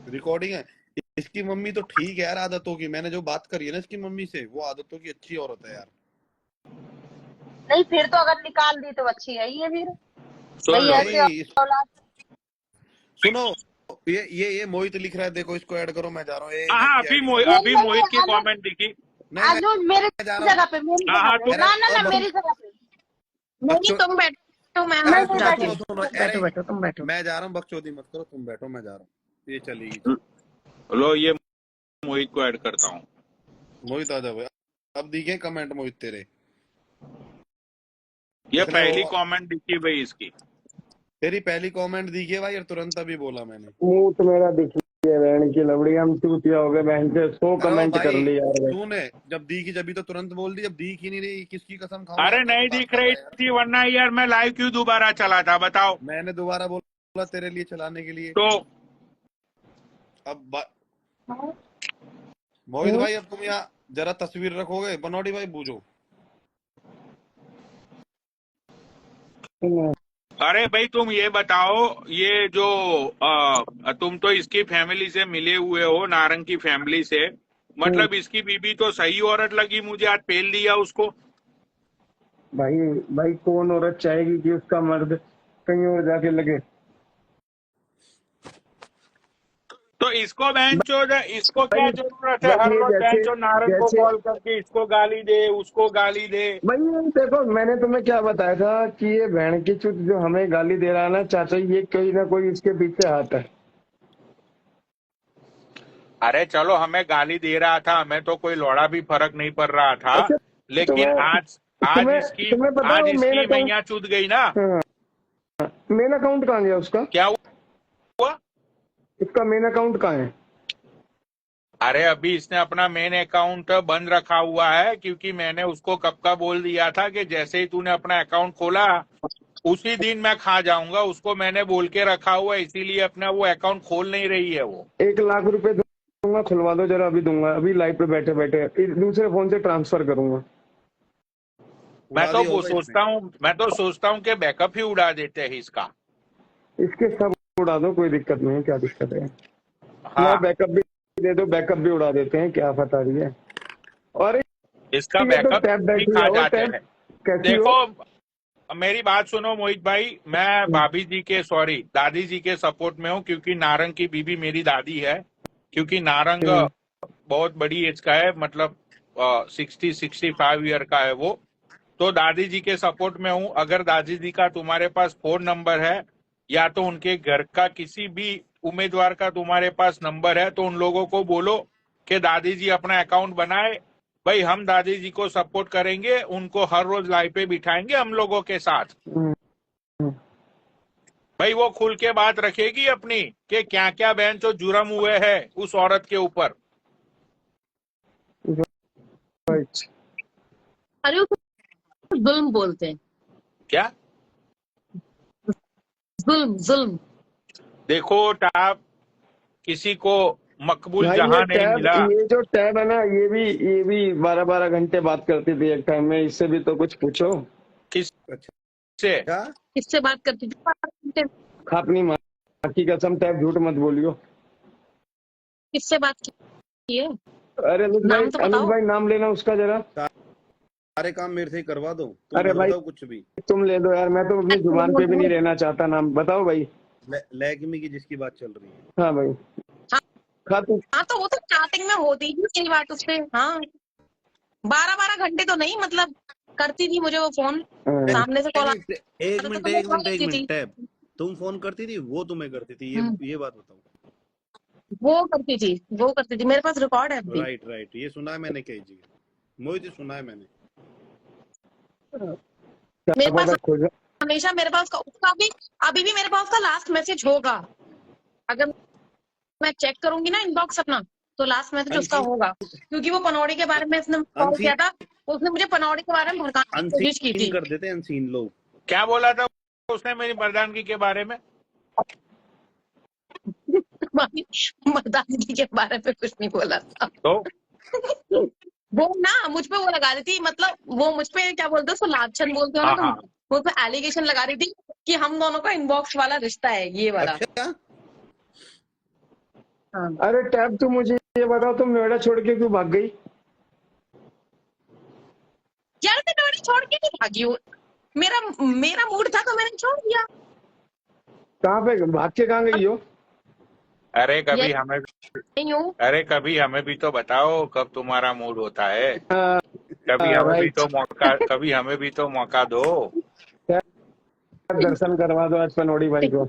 रिकॉर्डिंग है। इसकी मम्मी तो ठीक है यार आदतों की, मैंने जो बात करी है ना इसकी मम्मी से, वो आदतों की अच्छी औरत है यार। नहीं फिर तो अगर निकाल दी तो अच्छी है ये फिर। सुनो ये मोहित लिख रहा है, देखो इसको ऐड करो, मैं जा रहा हूँ। हाँ अभी मोहित की कमेंट दिखी। मेरे जगह पे मेरी जगह पे नहीं, तुम बैठो, मैं बैठो, तुम बैठो। मैं जा रहा हूँ, बकचोदी मत करो, तुम बैठो, मैं जा रहा हूँ, ये चलेगी। लो ये मोहित को ऐड करता हूँ। मोहित आ जाओ, अब दिखे कमेंट मोहित तेरे। ये पहली कमेंट दिखी भाई इसकी, तेरी पहली कमेंट दिखी भाई, और तुरंत अभी बोला मैंने। मुंह तो मेरा दिख लिया, बहन की लवड़ी, हम चूतिया हो गए बहन से 100 कमेंट कर लिया यार। तूने जब दिखी जब तो तुरंत बोल दी, जब दिख ही नहीं रही किसकी कसम खाऊं? अरे नहीं दिख रही थी, वरना यार मैं लाइव क्यों दोबारा चला था बताओ? मैंने दोबारा बोला तेरे लिए चलाने के लिए। तो अब मोहित भाई अब तुम यहाँ जरा तस्वीर रखोगे, बनौटी भाई बूझो। अरे भाई तुम ये बताओ, ये जो तुम तो इसकी फैमिली से मिले हुए हो, नारंग की फैमिली से, मतलब इसकी बीबी तो सही औरत लगी मुझे, आज पेल दिया उसको। भाई भाई कौन औरत चाहेगी कि उसका मर्द कहीं और जाके लगे? तो इसको बहनचोद, इसको क्या भाई जरूरत है भाई हर ये रोज जैसे बहनचोद नारंग को जैसे कॉल करके इसको गाली दे, उसको गाली दे। भाई ये देखो, मैंने तुम्हें क्या बताया था कि ये बहन की चुत जो हमें गाली दे रहा है ना चाचा, ये कोई ना कोई इसके पीछे हाथ है। अरे चलो, हमें गाली दे रहा था, हमें तो कोई लौड़ा भी फर्क नहीं पड़ रहा था, अच्छा, लेकिन तुम्हें आज आज तुम्हें इसकी तुम्हें पता आज है वो मेन इसकी अकाउंट, मैया चूत गई ना। मेन अकाउंट कहाँ गया उसका? क्या हुआ? उसका मेन अकाउंट कहाँ है? अरे अभी इसने अपना मेन अकाउंट बंद रखा हुआ है, क्योंकि मैंने उसको कब का बोल दिया था कि जैसे ही तूने अपना अकाउंट खोला उसी दिन मैं खा जाऊंगा, उसको मैंने बोल के रखा हुआ है, इसीलिए अपना वो अकाउंट खोल नहीं रही है वो। 1 लाख रुपए दूंगा, खुलवा दो जरा, अभी दूंगा, अभी लाइव पे बैठे बैठे दूसरे फोन से ट्रांसफर करूंगा। मैं उड़ा तो दिया वो होगा सोचता हूँ कि बैकअप ही उड़ा देते हैं इसका। इसके सब उड़ा दो, कोई दिक्कत नहीं है, क्या दिक्कत है? हाँ, बैकअप भी दे दो, बैकअप भी उड़ा देते हैं, क्या पता रही है। और इसका ये तो बैकअप टैब भी बैठी खा है, वो जाते टैब हैं। कैसी हो? देखो मेरी बात सुनो मोहित भाई, मैं भाभी जी के, सॉरी दादी जी के सपोर्ट में हूँ, क्योंकि नारंग की बीबी मेरी दादी है, क्योंकि नारंग बहुत बड़ी एज का है, मतलब 60-65 ईयर का है वो। तो दादी जी के सपोर्ट में हूँ। अगर दादी जी का तुम्हारे पास फोन नंबर है, या तो उनके घर का किसी भी उम्मीदवार का तुम्हारे पास नंबर है, तो उन लोगों को बोलो कि दादी जी अपना अकाउंट बनाए। भाई हम दादी जी को सपोर्ट करेंगे, उनको हर रोज लाइव पे बिठाएंगे हम लोगों के साथ। भाई वो खुल के बात रखेगी अपनी कि क्या क्या बहन जो जुर्म हुए हैं उस औरत के ऊपर। अरे उसको जुल्म बोलते हैं, क्या? जुल्म जुल्म। देखो टाप, किसी को मकबूल भाई जहां नहीं मिला। ये जो टैब है ना, ये भी 12-12 घंटे बात करती थी एक टाइम में, इससे भी तो कुछ पूछो। किससे? क्या? किससे बात करती थी? अपनी माँ की कसम, टैब झूठ मत बोलियो। किससे बात की है? अरे नाम तो अनुज बताओ। भाई नाम लेना उसका जरा। सारे काम मेरे से ही करवा दो, तुम अरे मत भाई बताओ कुछ भी। तुम ले दो यार, मैं तो अपनी जुबान पे भी नहीं रहना चाहता, नाम बताओ भाई। लैक्मी की जिसकी बात चल रही है। हाँ भाई, खा तू। हाँ तो वो तो स्टार्टिंग में होती ही थी बात उससे। हाँ 12-12 घंटे तो नहीं, मतलब करती थी मुझे वो फोन, सामने से कॉल आता एक था मिनट तो मैं एक उठा मिनट एक लेती मिनट थी। टैब, तुम फोन करती थी वो तुम्हें करती थी, ये बात बताओ। वो करती थी, मेरे पास रिकॉर्ड है अभी। राइट राइट, ये सुना है मैंने कई जगह, मोहित सुना है मैंने। मेरे पास हमेशा, मेरे पास उसका भी अभी भी मेरे पास उसका लास्ट मैसेज होगा। अगर मैं चेक करूंगी ना इनबॉक्स अपना, तो लास्ट मैसेज उसका होगा, क्योंकि वो पनौड़ी के बारे में उसने कॉल किया था, उसने मुझे पनौड़ी के बारे में भड़काने की कोशिश की थी। कर देते हैं अनसीन लोग। क्या बोला था उसने मेरी मर्दानगी के बारे में? मर्दानगी के बारे में कुछ नहीं बोला था। तो वो ना मुझ पे वो लगा रही थी, मतलब वो मुझ पे क्या बोलते हो उसको, लाछन बोलते हो ना हाँ तुम। हाँ, वो पे एलिगेशन लगा रही थी कि हम दोनों का इनबॉक्स वाला रिश्ता है, ये वाला। अच्छा, हाँ। अरे टैब तू मुझे ये बताओ, तुम नोएडा छोड़ के क्यों भाग गई? यार मैं नोएडा छोड़ के नहीं भागी हूँ, मेरा मूड था तो मैंने छोड़ दिया। कहाँ पे भाग के कहाँ गई हो? अरे कभी हमें नहीं हूँ। अरे कभी हमें भी तो बताओ कब तुम्हारा मूड होता है। कभी हमें भी तो मौका दो। दर्शन करवा दो आज पनौड़ी भाई को।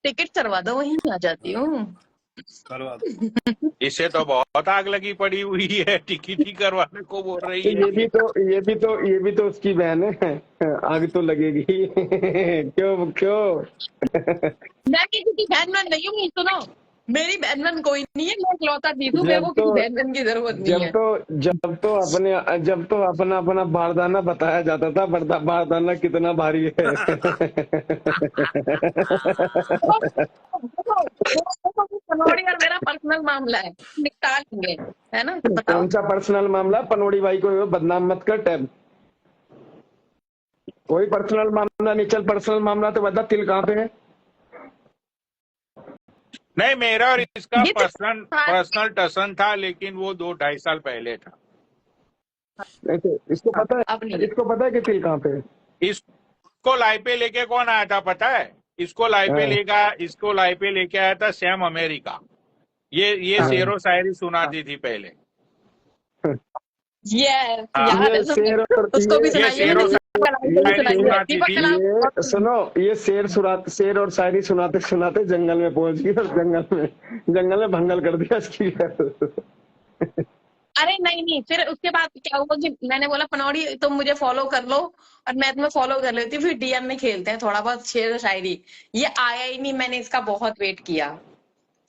टिकट करवा दो, वहीं आ जाती हूँ। करवा दो। इसे तो बहुत आग लगी पड़ी हुई है, टिकट ही करवाने को बोल रही तो है। ये भी तो उसकी बहन है, आग तो लगेगी। क्यों? मैं किसी की बहन बहन नहीं हूँ, सुनो, मेरी बहन बहन कोई नहीं है, मैं इकलौता दीदी हूँ, मेरे को किसी बहन बहन की जरूरत नहीं है। जब तो अपना बारदाना बताया जाता था, बारदाना कितना भारी है। पनौड़ी और मेरा पर्सनल मामला है, निपटा लेंगे, है ना? बताओ। कौन सा पर्सनल मामला? पनौड़ी भाई को बदनाम मत कर टैब। कोई पर्सनल मामला नहीं, चल पर्सनल मामला तो बता, तिल कहाँ पे है? नहीं, मेरा और इसका ये तो पर्सनल टसन था, लेकिन वो 2-2.5 साल पहले था। नहीं तो इसको पता अब नहीं है, है। इसको पता है कि तिल कहाँ पे है? इसको लाइव पे लेके कौन आया था पता है? इसको लाइव पे लेके आया था सैम अमेरिका। ये हाँ। शेरो शायरी सुनाती थी पहले। यस हाँ। याद ये है, शेर और उसको भी ये सुनाइए, शेरो मैंने शायरी सुनाई है सुनाती दीपक थी। कलाम। ये सुनो, ये शेर और शायरी सुनाते सुनाते जंगल में पहुंच गई और जंगल में भंगल कर दिया इसकी। अरे नहीं नहीं, फिर उसके बाद क्या हुआ कि मैंने बोला पनौड़ी तुम मुझे फॉलो कर लो और मैं तुम्हें फॉलो कर लेती हूँ, फिर डीएम में खेलते हैं थोड़ा बहुत शेर शायरी। ये आया ही नहीं, मैंने इसका बहुत वेट किया।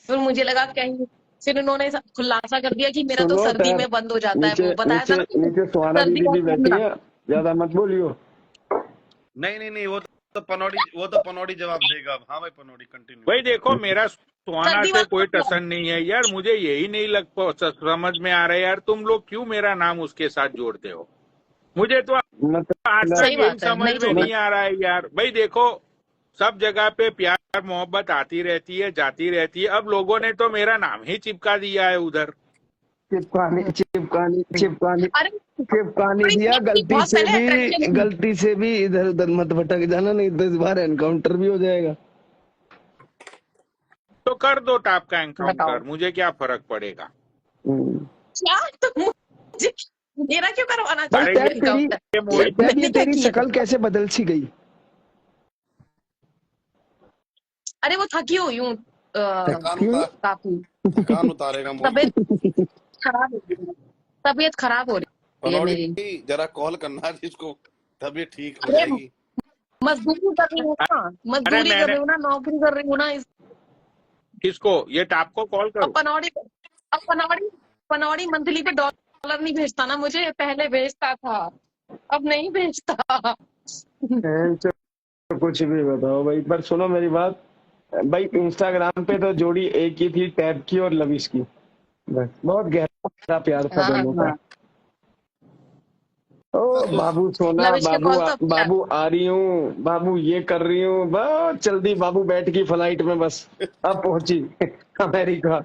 फिर मुझे लगा कहीं, फिर उन्होंने खुलासा कर दिया कि मेरा तो सुनो सर्दी टैब, में बंद हो जाता है, नीचे वो बताया था नीचे ना कि नीचे सुहाना सर्दी दीदी का भी बैठी मामला। है, ज्यादा मत बोलियो। नहीं, वो तो पनौड़ी जवाब देगा अब। हाँ भाई पनौड़ी कंटिन्यू भाई करो। देखो, मेरा सुहाना सर्दी से कोई वाला टसन नहीं है यार। मुझे यही नहीं समझ में आ रहा है यार, तुम लोग क्यों मेरा नाम उसके साथ जोड़ते हो? मुझे तो आज मतलब तक सही यही बात है, समझ नहीं में छोड़े। नहीं आ रहा है यार। भाई देखो, सब जगह पे प्यार मोहब्बत आती रहती है, जाती रहती है। अब लोगों ने तो मेरा नाम ही चिपका दिया है उधर। चिपकानी चिपकानी चिपकानी अरे चिपकानी बड़ी दिया, बहुत पहले अट्रैक्शन थी। गलती से भी इधर उधर मत भटक जाना, नहीं तो इस बार एनकाउंटर भी हो जाएगा। तो कर दो टाप का बताओ एनकाउंटर, मुझे क्या फर्क पड़ेगा? क्या तुम मुझे मेरा क्यों करवाना भाई अरे चाहते हो एनकाउंटर? मोहित टैब ये मैंने क्या तेरी किया? शक्ल कैसे बदल सी गई? अरे वो थकी हुई हूँ थकान क्यों? उतार काफी। थकान उतारेगा मोहित। तबीयत खराब हो रही है, तबीयत खराब हो रही है मेरी। पनौड़ी जरा कॉल करना जिसको, तभी ठीक हो अरे जाएगी। मजदूरी कर रही हूँ ना, अरे मजदूरी कर मैंने रही हूँ ना, नौकरी कर रही हूँ ना किसको, ये टाप को कॉल अब करूं? पनौड़ी पनौड़ी मंथली पे डॉलर नहीं भेजता ना मुझे, पहले भेजता था, अब नहीं भेजता। तो कुछ भी बताओ भाई, पर सुनो मेरी बात भाई, इंस्टाग्राम पे तो जोड़ी एक ही थी, टैब की और लविश की। बस बहुत गहरा प्यार था हाँ दोनों का। हाँ, ओ बाबू सोना, लविश के कॉल तो बाबू आ रही हूँ, बाबू ये कर रही हूँ, बहुत जल्दी बाबू बैठ गई फ्लाइट में, बस अब पहुंची अमेरिका।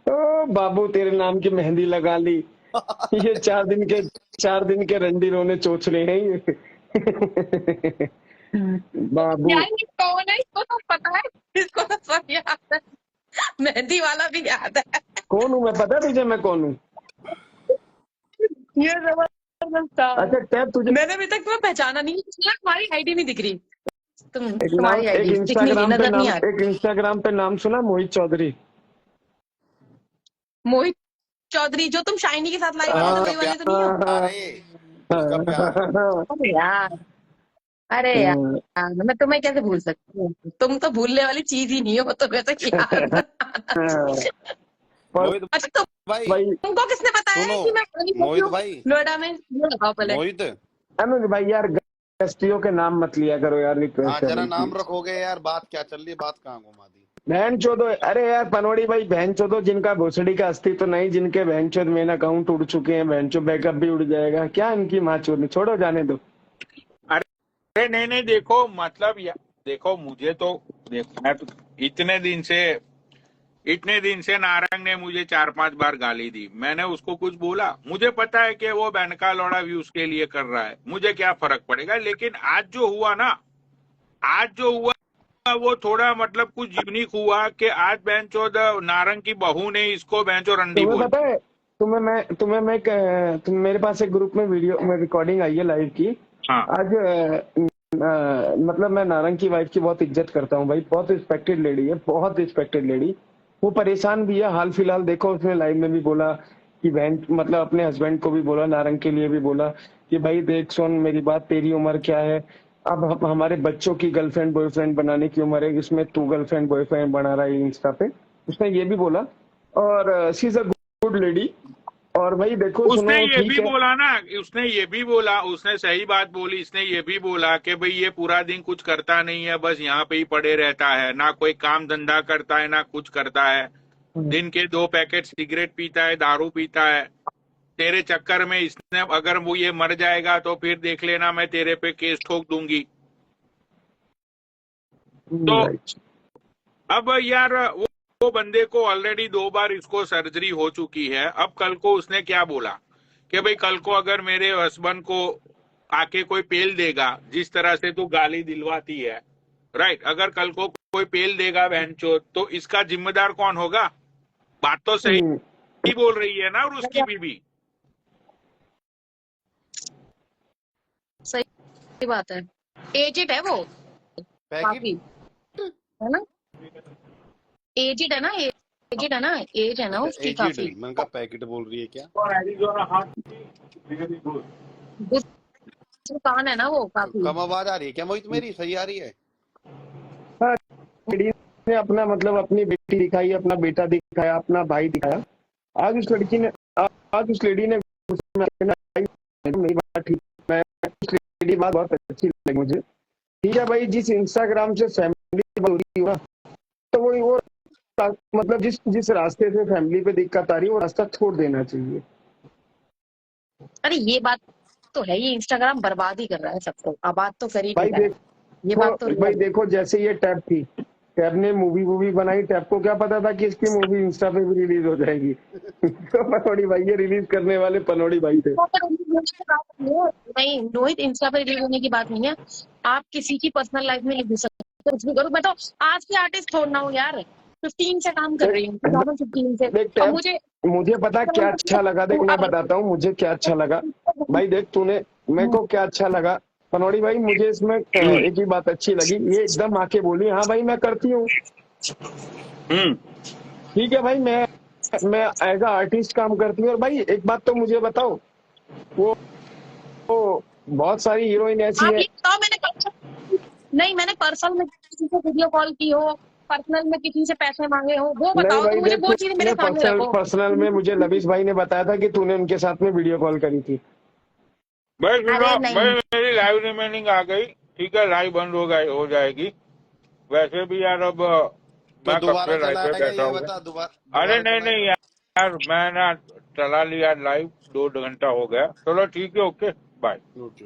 ओ बाबू तेरे नाम की मेहंदी लगा ली। ये 4 दिन के रंडी रोने चोचले हैं ये। बाबू यार ये कौन है, इसको तो पता है, इसको तो सब याद है, मेहंदी वाला भी याद है। कौन हूँ मैं, पता है तुझे मैं कौन हूँ? ये जबरदस्त था। अच्छा टैब, तुझे मैंने अभी तक तुम्हें पहचाना नहीं, इसलिए तुम्हारी आईडी नहीं दिख रही। तुम्हारी एक आईडी दिख नहीं रही, इंस्टाग्राम पे नजर नहीं नाम, आ रही। एक इंस्टाग्राम पे नाम सुना, मोहित चौधरी। मोहित चौधरी, जो तुम शाइनी के साथ लाइव आए थे, हाँ वही वाले तो नहीं हो? हाँ अरे उसका प्यार। हाँ, अरे यार, अरे यार, मैं तुम्हें कैसे भूल सकती हूँ? तुम तो भूलने वाली चीज ही नहीं हो, तो कैसे याद। पर मोहित अच्छा तो भाई भाई तुमको किसने बताया है सुनो, कि मैं वही मोहित हूँ भाई नोएडा में? ये बताओ पहले। मोहित, अनुज भाई यार, गस्तियों के नाम मत लिया करो यार, हाँ रिक्वेस्ट है जरा भाई नाम प्लीज। रखोगे यार। बात क्या चल रही है, बात कहाँ घुमा दी। बहन चोदो, अरे यार पनौड़ी भाई, बहन चोदो जिनका भोसड़ी का अस्तित्व नहीं, जिनके बहन चोद मेन अकाउंट उड़ चुके हैं, बहन चो बैकअप भी उड़ जाएगा, क्या इनकी माँ चोद, छोड़ो जाने दो। अरे नहीं, देखो मतलब देखो, मुझे तो देखो, मैं तो इतने दिन से नारंग ने मुझे 4-5 बार गाली दी। मैंने उसको कुछ बोला? मुझे पता है कि वो बैनका लौड़ा व्यूज के लिए कर रहा है, मुझे क्या फर्क पड़ेगा। लेकिन आज जो हुआ वो थोड़ा मतलब कुछ यूनिक हुआ कि आज बेंचो नारंग की बहू ने इसको बेंचो रंडी तुम्हें बोल पता दिया। है, तुम मेरे पास एक ग्रुप में वीडियो में रिकॉर्डिंग आई है लाइव की। हाँ, आज मतलब मैं नारंग की वाइफ की बहुत इज्जत करता हूँ भाई, बहुत रिस्पेक्टेड लेडी है, बहुत रिस्पेक्टेड लेडी। वो परेशान भी है, हाल फिलहाल देखो उसने लाइव में भी बोला कि बहन, मतलब अपने हस्बैंड को भी बोला, नारंग के लिए भी बोला कि भाई देख सुन मेरी बात, तेरी उम्र क्या है, अब हमारे बच्चों की गर्लफ्रेंड बॉयफ्रेंड बनाने की उम्र है, इसमें तू गर्लफ्रेंड बॉयफ्रेंड बना रहा है इंस्टा पे, उसने ये भी बोला। और she is a good lady. और भाई देखो उसने सुनो, ये ठीक भी है, बोला ना, उसने सही बात बोली। इसने ये भी बोला कि भाई ये पूरा दिन कुछ करता नहीं है, बस यहाँ पे ही पड़े रहता है, ना कोई काम धंधा करता है ना कुछ करता है, दिन के 2 पैकेट सिगरेट पीता है, दारू पीता है। तेरे चक्कर में इसने, अगर वो ये मर जाएगा तो फिर देख लेना मैं तेरे पे केस ठोक दूंगी। तो राइट। अब यार वो बंदे को ऑलरेडी 2 बार इसको सर्जरी हो चुकी है। अब कल को उसने क्या बोला कि भाई कल को अगर मेरे हस्बैंड को आके कोई पेल देगा, जिस तरह से तू गाली दिलवाती है, राइट, अगर कल को कोई पेल देगा बहनचोद, तो इसका जिम्मेदार कौन होगा? बात तो सही ही बोल रही है ना, और उसकी बीवी। सही बात है। एजेड है वो काफी, है ना? एजेड है ना, एजेड है ना, एज है ना उसकी काफी। मैंने कहा पैकेट बोल रही है क्या? दुकान है ना वो काफी। कम आवाज आ रही है क्या मोहित? मेरी सही आ रही है? हाँ, लड़की ने अपना मतलब अपनी बेटी दिखाई, अपना बेटा दिखाया, अपना भाई दिखाया। आज उस लड़की ने आज उस लेडी ने मेरी बात ठीक, मैं उस लेडी की बात बहुत अच्छी लगी मुझे। ठीक है भाई, जिस इंस्टाग्राम से फैमिली हो रही हो, तो वो मतलब जिस रास्ते से फैमिली पे दिक्कत आ रही है, वो रास्ता छोड़ देना चाहिए। अरे ये बात तो है, ये इंस्टाग्राम बर्बाद ही कर रहा है सबको, आबाद तो कर ही भाई नहीं रहा है। ये बात तो भाई देखो, जैसे ये टैब थी, टैब ने मूवी बनाई, टैब को क्या पता था कि इसकी मूवी इंस्टा पे भी रिलीज हो जाएगी। तो पनौड़ी भाई ये रिलीज करने वाले पनौड़ी भाई थे। नहीं रोहित, इंस्टा पे रिलीज होने की बात नहीं है। आप किसी की पर्सनल लाइफ में नहीं घुस सकते, कुछ भी करो। मैं तो आज की आर्टिस्ट छोड़ना हूँ यार, 15 से काम कर रही हूँ, 2015 से। देख और टैब, मुझे पता क्या अच्छा लगा, देख मैं बताता हूँ मुझे क्या अच्छा लगा। भाई देख तूने, मेरे को क्या अच्छा लगा पनौड़ी भाई, मुझे इसमें एक ही बात अच्छी लगी, ये एकदम आके बोली हाँ भाई मैं करती हूँ। ठीक है भाई, मैं एज अ आर्टिस्ट काम करती हूँ। और भाई एक बात तो मुझे बताओ, वो बहुत सारी हीरोइन ऐसी आप है। ये बताओ, मैंने पर्सनल में किसी से वीडियो कॉल की हो, पर्सनल में किसी से पैसे मांगे हो, वो नहीं बताओ। भाई तो मुझे देख, वो चीज मेरे सामने रखो। पर्सनल में मुझे लबीस भाई ने बताया था कि तूने उनके साथ में वीडियो कॉल करी थी। भाई सुनो, अरे भाई नहीं, मेरी लाइव रिमेनिंग आ गई, ठीक है, लाइव बंद हो जाएगी। वैसे भी यार अब तो मैं कब दोबारा से लाइव पे चलाएगा बैठा ये हूँ। बता, अरे दोबारा नहीं चलाएगा? नहीं यार, मैं ना चला लिया लाइव, 2 घंटा हो गया। चलो ठीक है, ओके बाय। ओके।